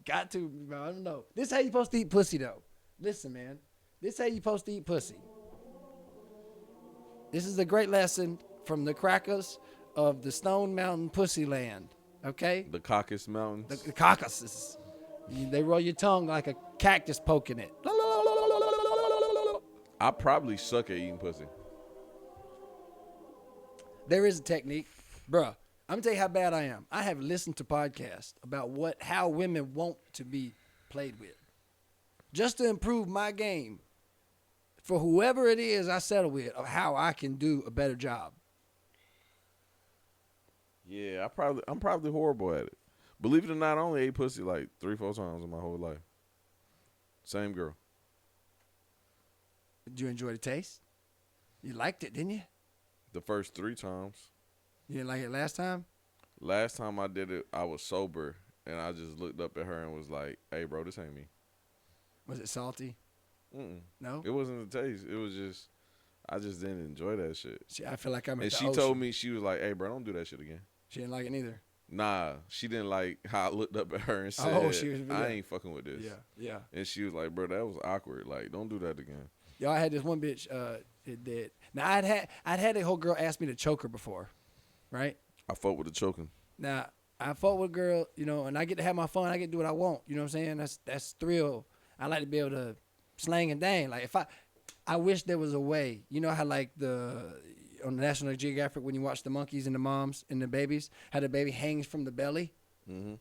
Got to, bro. I don't know. This how you supposed to eat pussy though. Listen, man. This how you supposed to eat pussy. This is a great lesson from the crackers of the Stone Mountain Pussy Land. Okay? The Caucasus Mountains. The Caucasus. They roll your tongue like a cactus poking it. I probably suck at eating pussy. There is a technique. Bruh, I'm going to tell you how bad I am. I have listened to podcasts about how women want to be played with. Just to improve my game for whoever it is I settle with of how I can do a better job. Yeah, I'm probably horrible at it. Believe it or not, I only ate pussy like 3-4 times in my whole life. Same girl. Did you enjoy the taste? You liked it, didn't you? The first 3 times. You didn't like it last time? Last time I did it, I was sober, and I just looked up at her and was like, "Hey, bro, this ain't me." Was it salty? Mm-mm. No? It wasn't the taste. It was just, I just didn't enjoy that shit. See, I feel like I'm at And the she ocean. told me, she was like, "Hey, bro, don't do that shit again." She didn't like it neither. Nah, she didn't like how I looked up at her and said, Oh, she was- "I yeah. ain't fucking with this." Yeah. And she was like, "Bro, that was awkward. Like, don't do that again." Y'all, I had this one bitch that did. Now, I'd had a whole girl ask me to choke her before, right? I fought with the choking. Now, I fought with a girl, and I get to have my fun. I get to do what I want. You know what I'm saying? That's thrill. I like to be able to slang and dang. Like, if I wish there was a way. You know how, like, on National Geographic, when you watch the monkeys and the moms and the babies, how the baby hangs from the belly,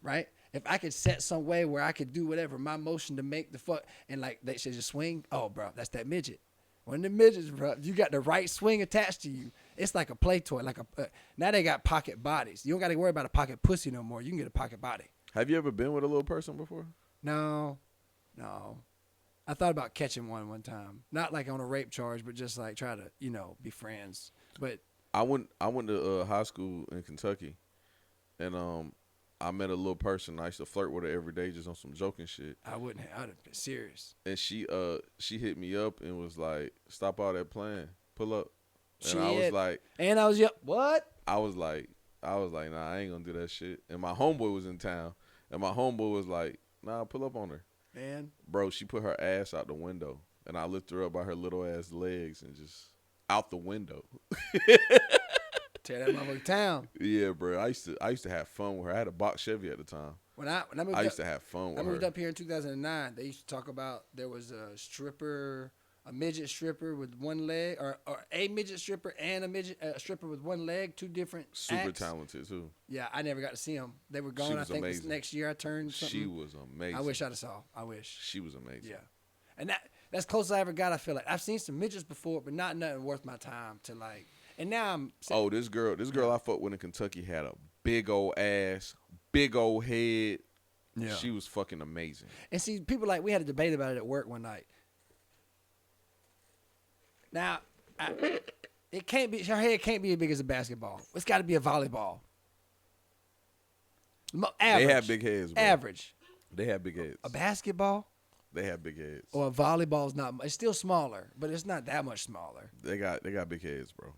right? If I could set some way where I could do whatever, my motion to make the fuck, and, like, they should just swing, oh, bro, that's that midget. One of the midgets, bro, you got the right swing attached to you. It's like a play toy. Now they got pocket bodies. You don't got to worry about a pocket pussy no more. You can get a pocket body. Have you ever been with a little person before? No. I thought about catching one time. Not like on a rape charge, but just like try to, be friends. But I went to high school in Kentucky, and I met a little person. I used to flirt with her every day just on some joking shit. I would have been serious. And she hit me up and was like, "Stop all that playing. Pull up." And Shit. I was like, what? I was like, "Nah, I ain't gonna do that shit." And my homeboy was in town, and my homeboy was like, "Nah, pull up on her." Man. Bro, she put her ass out the window, and I lifted her up by her little ass legs and just out the window. Tear that motherfucker down. Yeah, bro. I used to have fun with her. I had a box Chevy at the time. When I moved I used to have fun with I moved her. up here in 2009. They used to talk about there was a stripper a midget stripper with one leg, or a midget stripper and a midget stripper with one leg, two different Super acts. talented too. Yeah, I never got to see them. They were She gone. I was think this amazing. next year I turned something. She was amazing. I wish I'd have saw. I wish. She was amazing. Yeah, and that's close as I ever got. I feel like I've seen some midgets before, but not nothing worth my time to like. And now I'm. Oh, this girl I fucked with in Kentucky had a big old ass, big old head. Yeah. She was fucking amazing. And see, people like, we had a debate about it at work one night. Now, it can't be, her head can't be as big as a basketball. It's got to be a volleyball. Average. They have big heads, bro. Average. They have big heads. A basketball They have big heads. or a volleyball is not, it's still smaller, but it's not that much smaller. They got big heads, bro.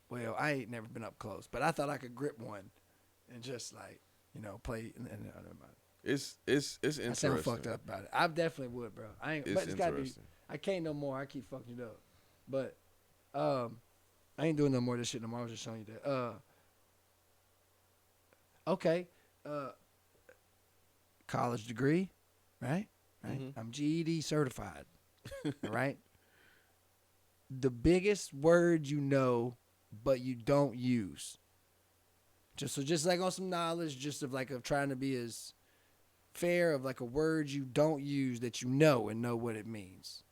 Well, I ain't never been up close, but I thought I could grip one and just like, play. Never mind. It's I interesting. sound fucked up about it. I definitely would, bro. I ain't. It's But it's gotta be. interesting. I can't no more. I keep fucking it up. But, I ain't doing no more of this shit no more. I was just showing you that. Okay. College degree, right? Right. Mhm. I'm GED certified. All right. The biggest word you know, but you don't use. Just like on some knowledge, just of trying to be as fair of like a word you don't use that you know and know what it means.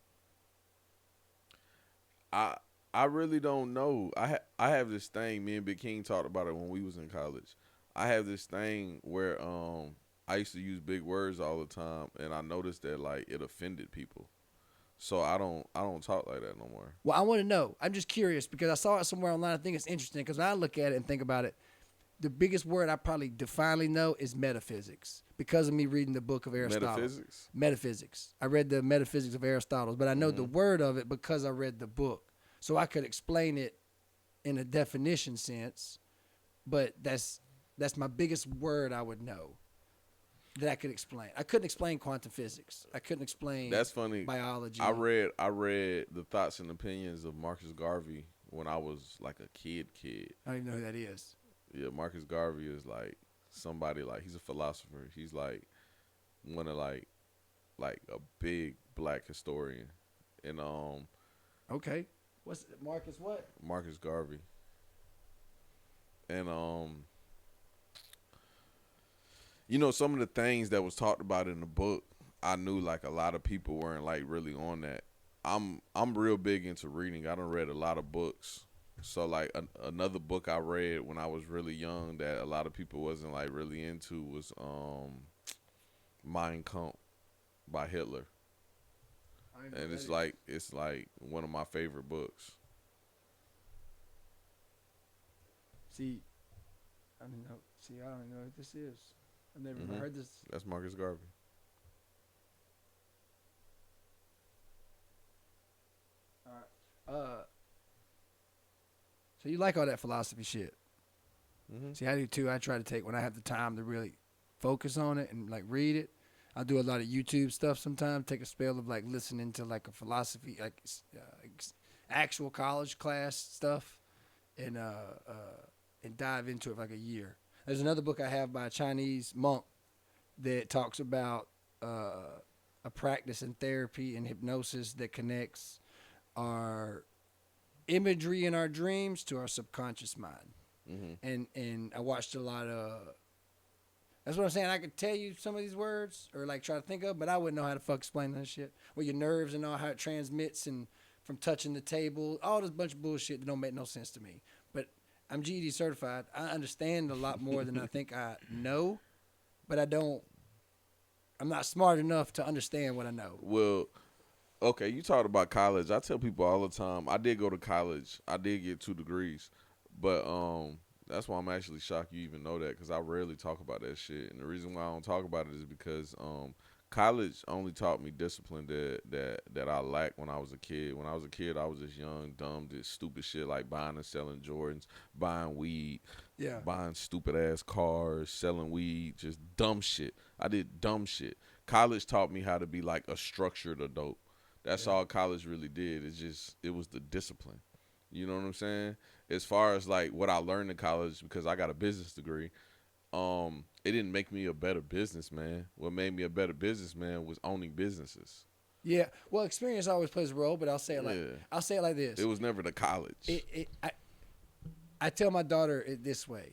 I really don't know. I have this thing. Me and Big King talked about it when we was in college. I have this thing where I used to use big words all the time, and I noticed that like it offended people. So I don't talk like that no more. Well, I want to know. I'm just curious because I saw it somewhere online. I think it's interesting because when I look at it and think about it, the biggest word I probably definitely know is metaphysics because of me reading the book of Aristotle. Metaphysics? Metaphysics. I read the Metaphysics of Aristotle, but I know the word of it because I read the book. So I could explain it in a definition sense, but that's my biggest word I would know that I could explain. I couldn't explain quantum physics. I couldn't explain That's funny. biology. I read the thoughts and opinions of Marcus Garvey when I was like a kid. I don't even know who that is. Yeah, Marcus Garvey is like somebody like he's a philosopher. He's like one of like a big black historian. And Okay. What's Marcus what? Marcus Garvey. And some of the things that was talked about in the book, I knew like a lot of people weren't like really on that. I'm real big into reading. I done read a lot of books. So like another book I read when I was really young that a lot of people wasn't like really into was Mein Kampf by Hitler. And it's like one of my favorite books. See, I don't know. I don't know what this is. I've never even heard this. That's Marcus Garvey. All right. So you like all that philosophy shit? Mm-hmm. See, I do too. I try to take when I have the time to really focus on it and like read it. I do a lot of YouTube stuff sometimes. Take a spell of like listening to like a philosophy, like actual college class stuff, and dive into it for like a year. There's another book I have by a Chinese monk that talks about a practice in therapy and hypnosis that connects our imagery in our dreams to our subconscious mind. Mm-hmm. And I watched a lot of. That's what I'm saying. I could tell you some of these words or like try to think of, but I wouldn't know how to fuck explain that shit. With your nerves and all how it transmits and from touching the table, all this bunch of bullshit that don't make no sense to me. But I'm GED certified. I understand a lot more than I think I know, but I'm not smart enough to understand what I know. Well, okay, you talked about college. I tell people all the time, I did go to college. I did get 2 degrees, but that's why I'm actually shocked you even know that because I rarely talk about that shit. And the reason why I don't talk about it is because college only taught me discipline that I lacked when I was a kid. When I was a kid, I was just young, dumb, did stupid shit like buying and selling Jordans, buying weed, buying stupid ass cars, selling weed, just dumb shit. I did dumb shit. College taught me how to be like a structured adult. That's all college really did. It was the discipline. You know what I'm saying? As far as like what I learned in college, because I got a business degree, it didn't make me a better businessman. What made me a better businessman was owning businesses. Yeah. Well, experience always plays a role, but I'll say it like Yeah. I'll say it like this. It was never the college. I tell my daughter it this way: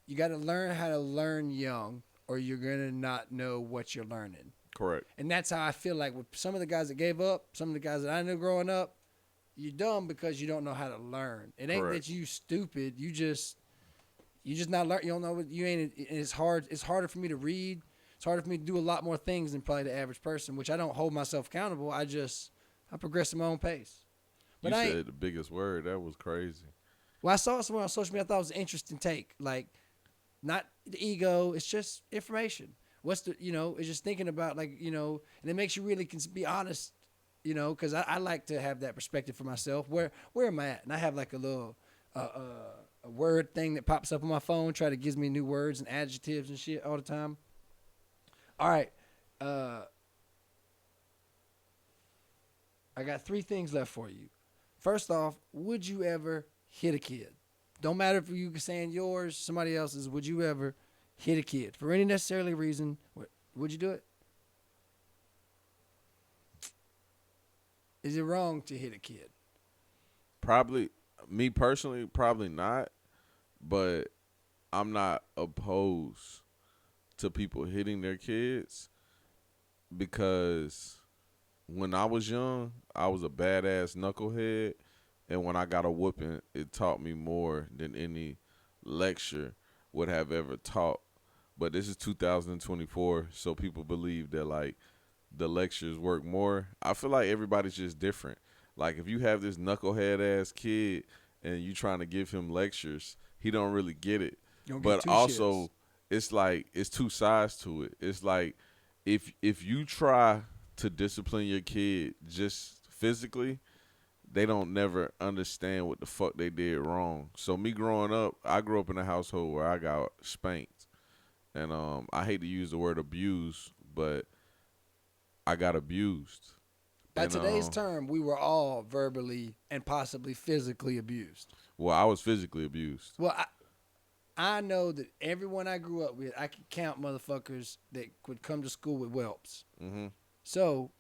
you got to learn how to learn young, or you're gonna not know what you're learning. Correct. And that's how I feel like with some of the guys that gave up, some of the guys that I knew growing up. You're dumb because you don't know how to learn. It ain't Correct. that you stupid. You just not learn. You don't know what you ain't. It's hard. It's harder for me to read. It's harder for me to do a lot more things than probably the average person, which I don't hold myself accountable. I progress at my own pace. But You I ain't, said the biggest word. That was crazy. well, I saw it somewhere on social media. I thought it was an interesting take. Like, not the ego. It's just information. What's the It's just thinking about and it makes you really can be honest. Because I like to have that perspective for myself. Where am I at? And I have like a little a word thing that pops up on my phone, try to gives me new words and adjectives and shit all the time. All right. I got 3 things left for you. First off, would you ever hit a kid? Don't matter if you saying yours, somebody else's. Would you ever hit a kid for any necessarily reason? Would you do it? Is it wrong to hit a kid? Probably, me personally, probably not. But I'm not opposed to people hitting their kids because when I was young, I was a badass knucklehead. And when I got a whooping, it taught me more than any lecture would have ever taught. But this is 2024, so people believe that, like, the lectures work more. I feel like everybody's just different. Like, if you have this knucklehead ass kid and you trying to give him lectures, he don't really get it. You don't get But two also, shits. it's like it's two sides to it. It's like if you try to discipline your kid just physically, they don't never understand what the fuck they did wrong. So me growing up, I grew up in a household where I got spanked. And I hate to use the word abuse, but I got abused. By And today's term, we were all verbally and possibly physically abused. well, I was physically abused. Well, I know that everyone I grew up with, I could count motherfuckers that would come to school with whelps. Mhm. So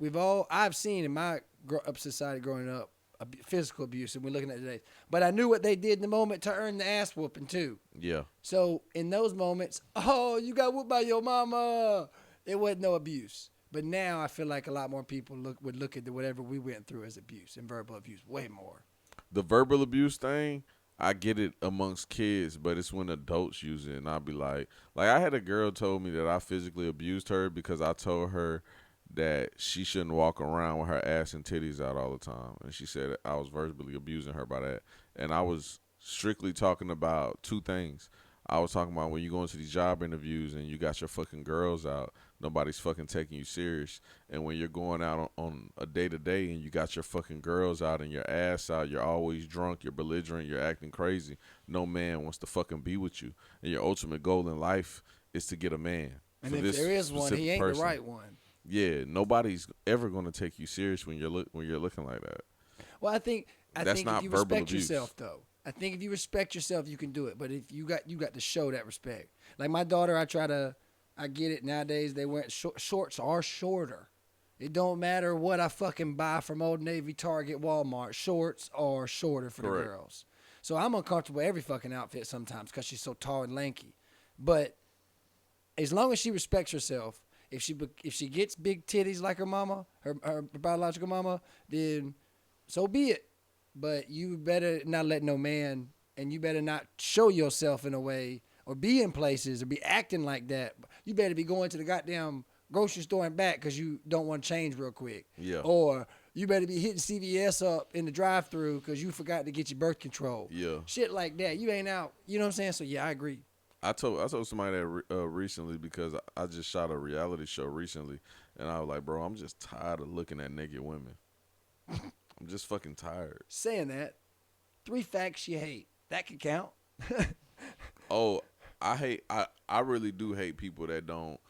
I've seen in my up society growing up physical abuse, and we're looking at today. But I knew what they did in the moment to earn the ass whooping too. Yeah. So in those moments, oh, you got whooped by your mama. It wasn't no abuse. But now I feel like a lot more people would look at whatever we went through as abuse and verbal abuse way more. The verbal abuse thing, I get it amongst kids, but it's when adults use it, and I'll be like I had a girl told me that I physically abused her because I told her that she shouldn't walk around with her ass and titties out all the time, and she said I was verbally abusing her by that, and I was strictly talking about 2 things. I was talking about when you go into these job interviews and you got your fucking girls out, nobody's fucking taking you serious. And when you're going out on a day-to-day and you got your fucking girls out and your ass out, you're always drunk, you're belligerent, you're acting crazy. No man wants to fucking be with you. And your ultimate goal in life is to get a man. And for if this there is one, specific he ain't person. the right one. Yeah, nobody's ever going to take you serious when you're looking like that. Well, I think That's if not you verbal respect abuse. yourself, though. I think if you respect yourself, you can do it. But if you got to show that respect. Like my daughter, I get it nowadays. They wear shorts are shorter. It don't matter what I fucking buy from Old Navy, Target, Walmart. Shorts are shorter for Correct. the girls. So I'm uncomfortable with every fucking outfit sometimes because she's so tall and lanky. But as long as she respects herself, if she gets big titties like her mama, her biological mama, then so be it. But you better not let no man, and you better not show yourself in a way or be in places or be acting like that. You better be going to the goddamn grocery store and back because you don't want to change real quick. Yeah. Or you better be hitting CVS up in the drive-thru because you forgot to get your birth control. Yeah. Shit like that. You ain't out. You know what I'm saying? So, yeah, I agree. I told somebody that recently because I just shot a reality show recently, and I was like, bro, I'm just tired of looking at naked women. I'm just fucking tired. Saying that, 3 facts you hate. That could count. Oh, I really do hate people that don't.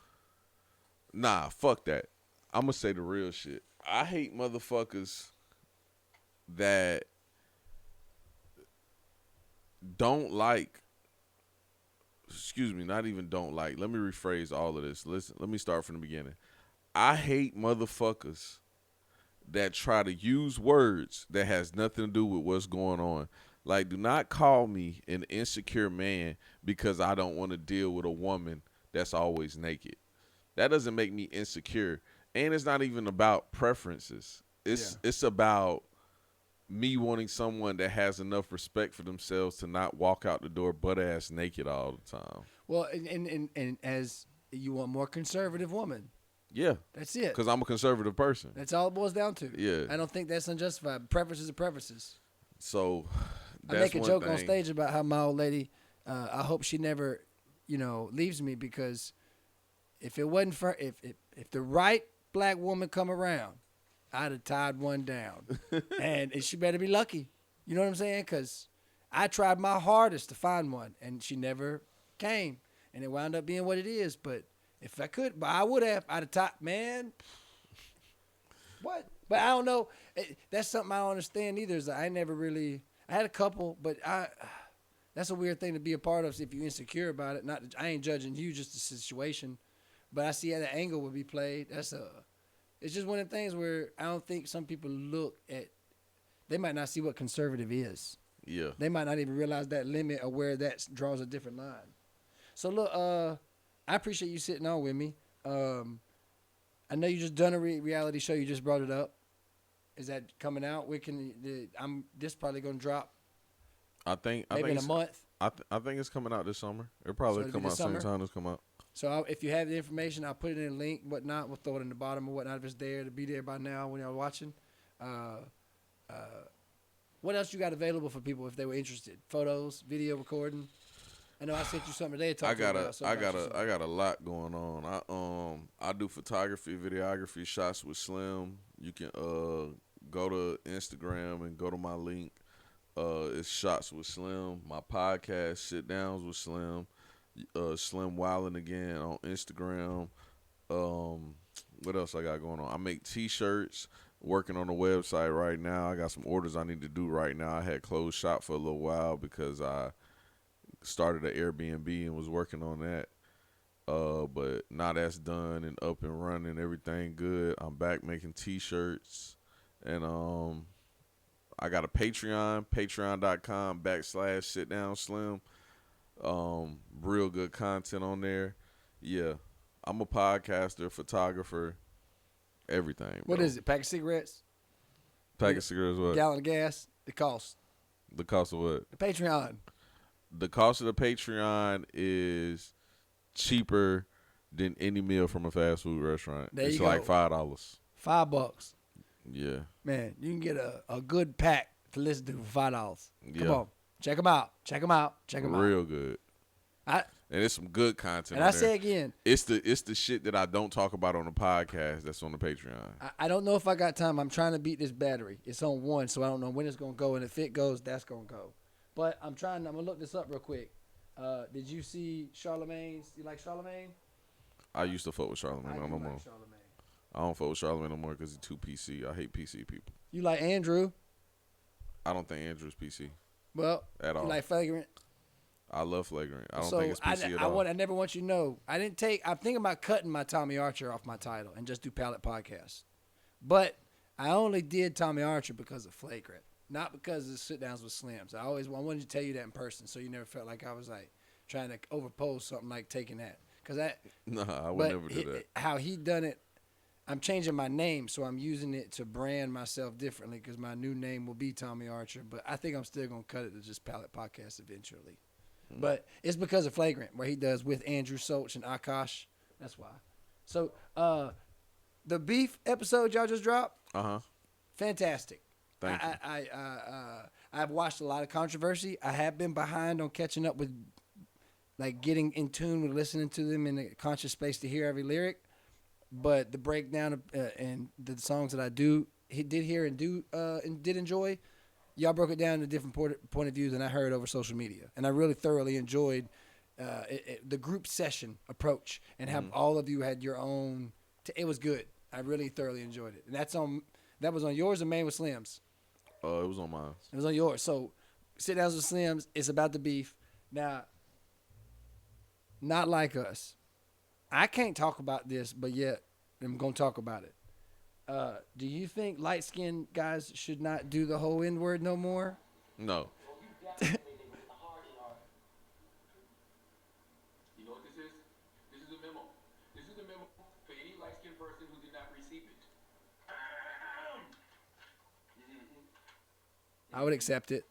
Nah, fuck that. I'm gonna say the real shit. I hate motherfuckers that don't like. Excuse me, not even don't like. Let me rephrase all of this. Listen, let me start from the beginning. I hate motherfuckers that try to use words that has nothing to do with what's going on. Like, do not call me an insecure man because I don't want to deal with a woman that's always naked. That doesn't make me insecure. And it's not even about preferences. It's about me wanting someone that has enough respect for themselves to not walk out the door butt ass naked all the time. Well, and as you want more conservative woman. Yeah. That's it. Because I'm a conservative person. That's all it boils down to. Yeah. I don't think that's unjustified. Preferences are preferences. So I make a joke on stage about how my old lady, I hope she never, leaves me, because if it wasn't for if the right black woman come around, I'd have tied one down, and she better be lucky. You know what I'm saying? Because I tried my hardest to find one, and she never came, and it wound up being what it is. But if I could, but I would have. I'd have tied, man. What? But I don't know. That's something I don't understand either. Is I never really. I had a couple, but that's a weird thing to be a part of if you're insecure about it. Not, I ain't judging you, just the situation. But I see how the angle would be played. It's just one of the things where I don't think some people look at, they might not see what conservative is. Yeah. They might not even realize that limit or where that draws a different line. So look, I appreciate you sitting on with me. I know you just done a reality show. You just brought it up. Is that coming out? This probably gonna drop. I think maybe in a month. I think it's coming out this summer. It'll probably come out same time it's come out. So if you have the information, I'll put it in a link, whatnot. We'll throw it in the bottom or whatnot if it's there to be there by now when y'all watching. What else you got available for people if they were interested? Photos, video recording. I know I sent you something today. I got a lot going on. I do photography, videography, shots with Slim. You can go to Instagram and go to my link. It's Shots with Slim. My podcast, Sit Downs with Slim. Slim Wildin' Again on Instagram. What else I got going on? I make T-shirts. Working on the website right now. I got some orders I need to do right now. I had closed shop for a little while because I started an Airbnb and was working on that. But now that's done and up and running, everything good. I'm back making T-shirts. And I got a Patreon, patreon.com/sitdownslim. Real good content on there. Yeah. I'm a podcaster, photographer, everything. What is it? Pack of cigarettes? Pack of cigarettes, what? Gallon of gas? The cost. The cost of what? The Patreon. The cost of the Patreon is cheaper than any meal from a fast food restaurant. It's like $5. $5. Yeah. Man, you can get a good pack to listen to for $5. Yeah. Come on. Check them out. Check them out. Check them out. Real good. And it's some good content. And I say again, it's the shit that I don't talk about on the podcast that's on the Patreon. I don't know if I got time. I'm trying to beat this battery. It's on 1, so I don't know when it's gonna go. And if it goes, that's gonna go. But I'm gonna look this up real quick. Did you see Charlamagne's? You like Charlamagne? I used to fuck with Charlamagne. I No more. Charlamagne. I don't fuck with Charlamagne no more because he's too PC. I hate PC people. You like Andrew? I don't think Andrew's PC. Well, at all. You like Flagrant? I love Flagrant. I don't think it's PC at all. I never want you to know. I'm thinking about cutting my Tommy Archer off my title and just do Palette Podcast. But I only did Tommy Archer because of Flagrant, not because of Sit Downs with Slims. I wanted to tell you that in person, so you never felt like I was like trying to overpose something like taking that. No, I would never do that. How he done it, I'm changing my name, so I'm using it to brand myself differently because my new name will be Tommy Archer. But I think I'm still gonna cut it to just Palette Podcast eventually. But it's because of Flagrant, where he does with Andrew Soch and Akash. That's why. So, the beef episode y'all just dropped, fantastic. Thank you. I've watched a lot of controversy. I have been behind on catching up with, like, getting in tune with listening to them in a conscious space to hear every lyric. But the breakdown of, and the songs that I did hear and did enjoy, y'all broke it down to different point of views than I heard over social media. And I really thoroughly enjoyed the group session approach and how all of you had your own. It was good. I really thoroughly enjoyed it. And that was on yours or Main with Slims? It was on mine. It was on yours. So, Sit Downs with Slims. It's about the beef. Now, not like us. I can't talk about this, but yet I'm going to talk about it. Do you think light skinned guys should not do the whole N word no more? No. You know what this is? This is a memo. This is a memo for any light-skinned person who did not receive it. I would accept it.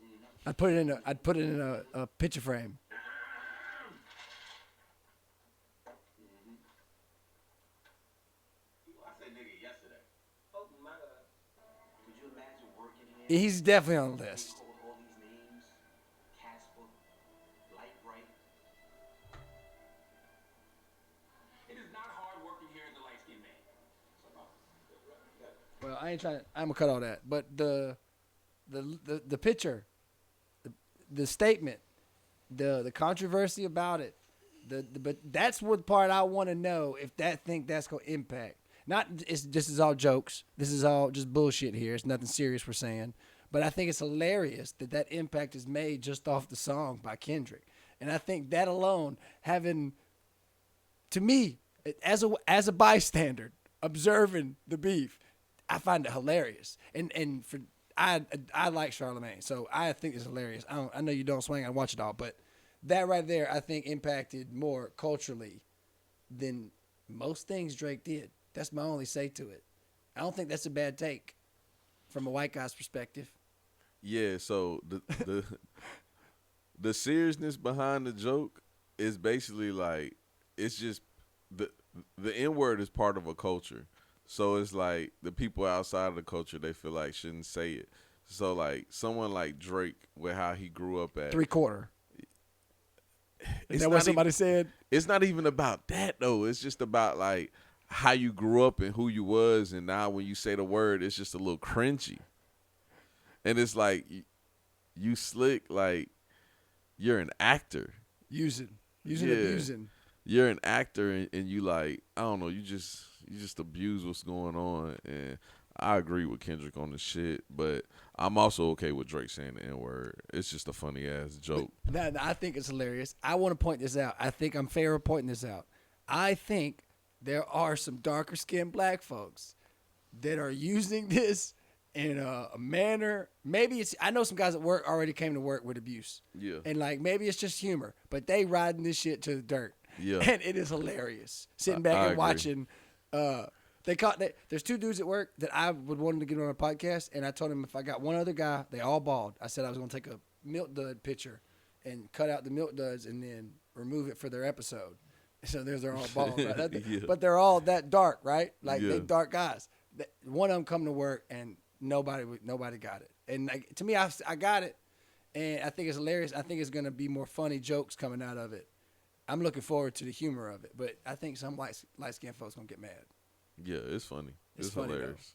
I'd put it in a picture frame. I said nigga yesterday. Oh my God. Could you imagine working here? He's definitely on the list. Called all these names. Casper. Light bright. It is not hard working here as a light-skinned man. Well, I ain't trying. I'm gonna cut all that. But the picture, the statement, the controversy about it, but that's what part I want to know if that's gonna impact. Not this is all jokes. This is all just bullshit here. It's nothing serious we're saying. But I think it's hilarious that impact is made just off the song by Kendrick. And I think that alone, having, to me, as a bystander observing the beef, I find it hilarious. And for I like Charlemagne, so I think it's hilarious. I know you don't swing. I watch it all, but that right there, I think impacted more culturally than most things Drake did. That's my only say to it. I don't think that's a bad take from a white guy's perspective. Yeah, so the seriousness behind the joke is basically like it's just the N-word is part of a culture. So it's like the people outside of the culture they feel like shouldn't say it. So like someone like Drake with how he grew up at 3/4. Is it's that what not somebody said? It's not even about that though. It's just about like how you grew up and who you was, and now when you say the word, it's just a little cringy. And it's like you slick, like you're an actor. Using, Yeah. abusing. You're an actor, and you like I don't know. You just abuse what's going on, and I agree with Kendrick on the shit, but I'm also okay with Drake saying the N-word. It's just a funny ass joke. Now, I think it's hilarious. I want to point this out. I think I'm fair at pointing this out. I think there are some darker skinned black folks that are using this in a manner. Maybe it's. I know some guys at work already came to work with abuse. Yeah. And like maybe it's just humor, but they riding this shit to the dirt. Yeah. And it is hilarious. Sitting back I and agree. watching. There's two dudes at work that I would want them to get on a podcast, and I told them if I got one other guy, they all bald. I said I was gonna take a milk dud picture and cut out the milk duds and then remove it for their episode. So they're all bald, right? Yeah. But they're all that dark, right? Like Yeah. they dark guys. One of them come to work and nobody got it. And like, to me, I got it, and I think it's hilarious. I think it's gonna be more funny jokes coming out of it. I'm looking forward to the humor of it, but I think some light skinned folks gonna get mad. Yeah, it's funny. It's It's funny, hilarious.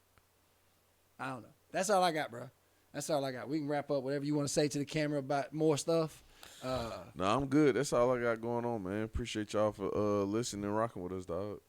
I don't know. That's all I got, bro. That's all I got. We can wrap up whatever you want to say to the camera about more stuff. No, I'm good. That's all I got going on, man. Appreciate y'all for listening and rocking with us, dog.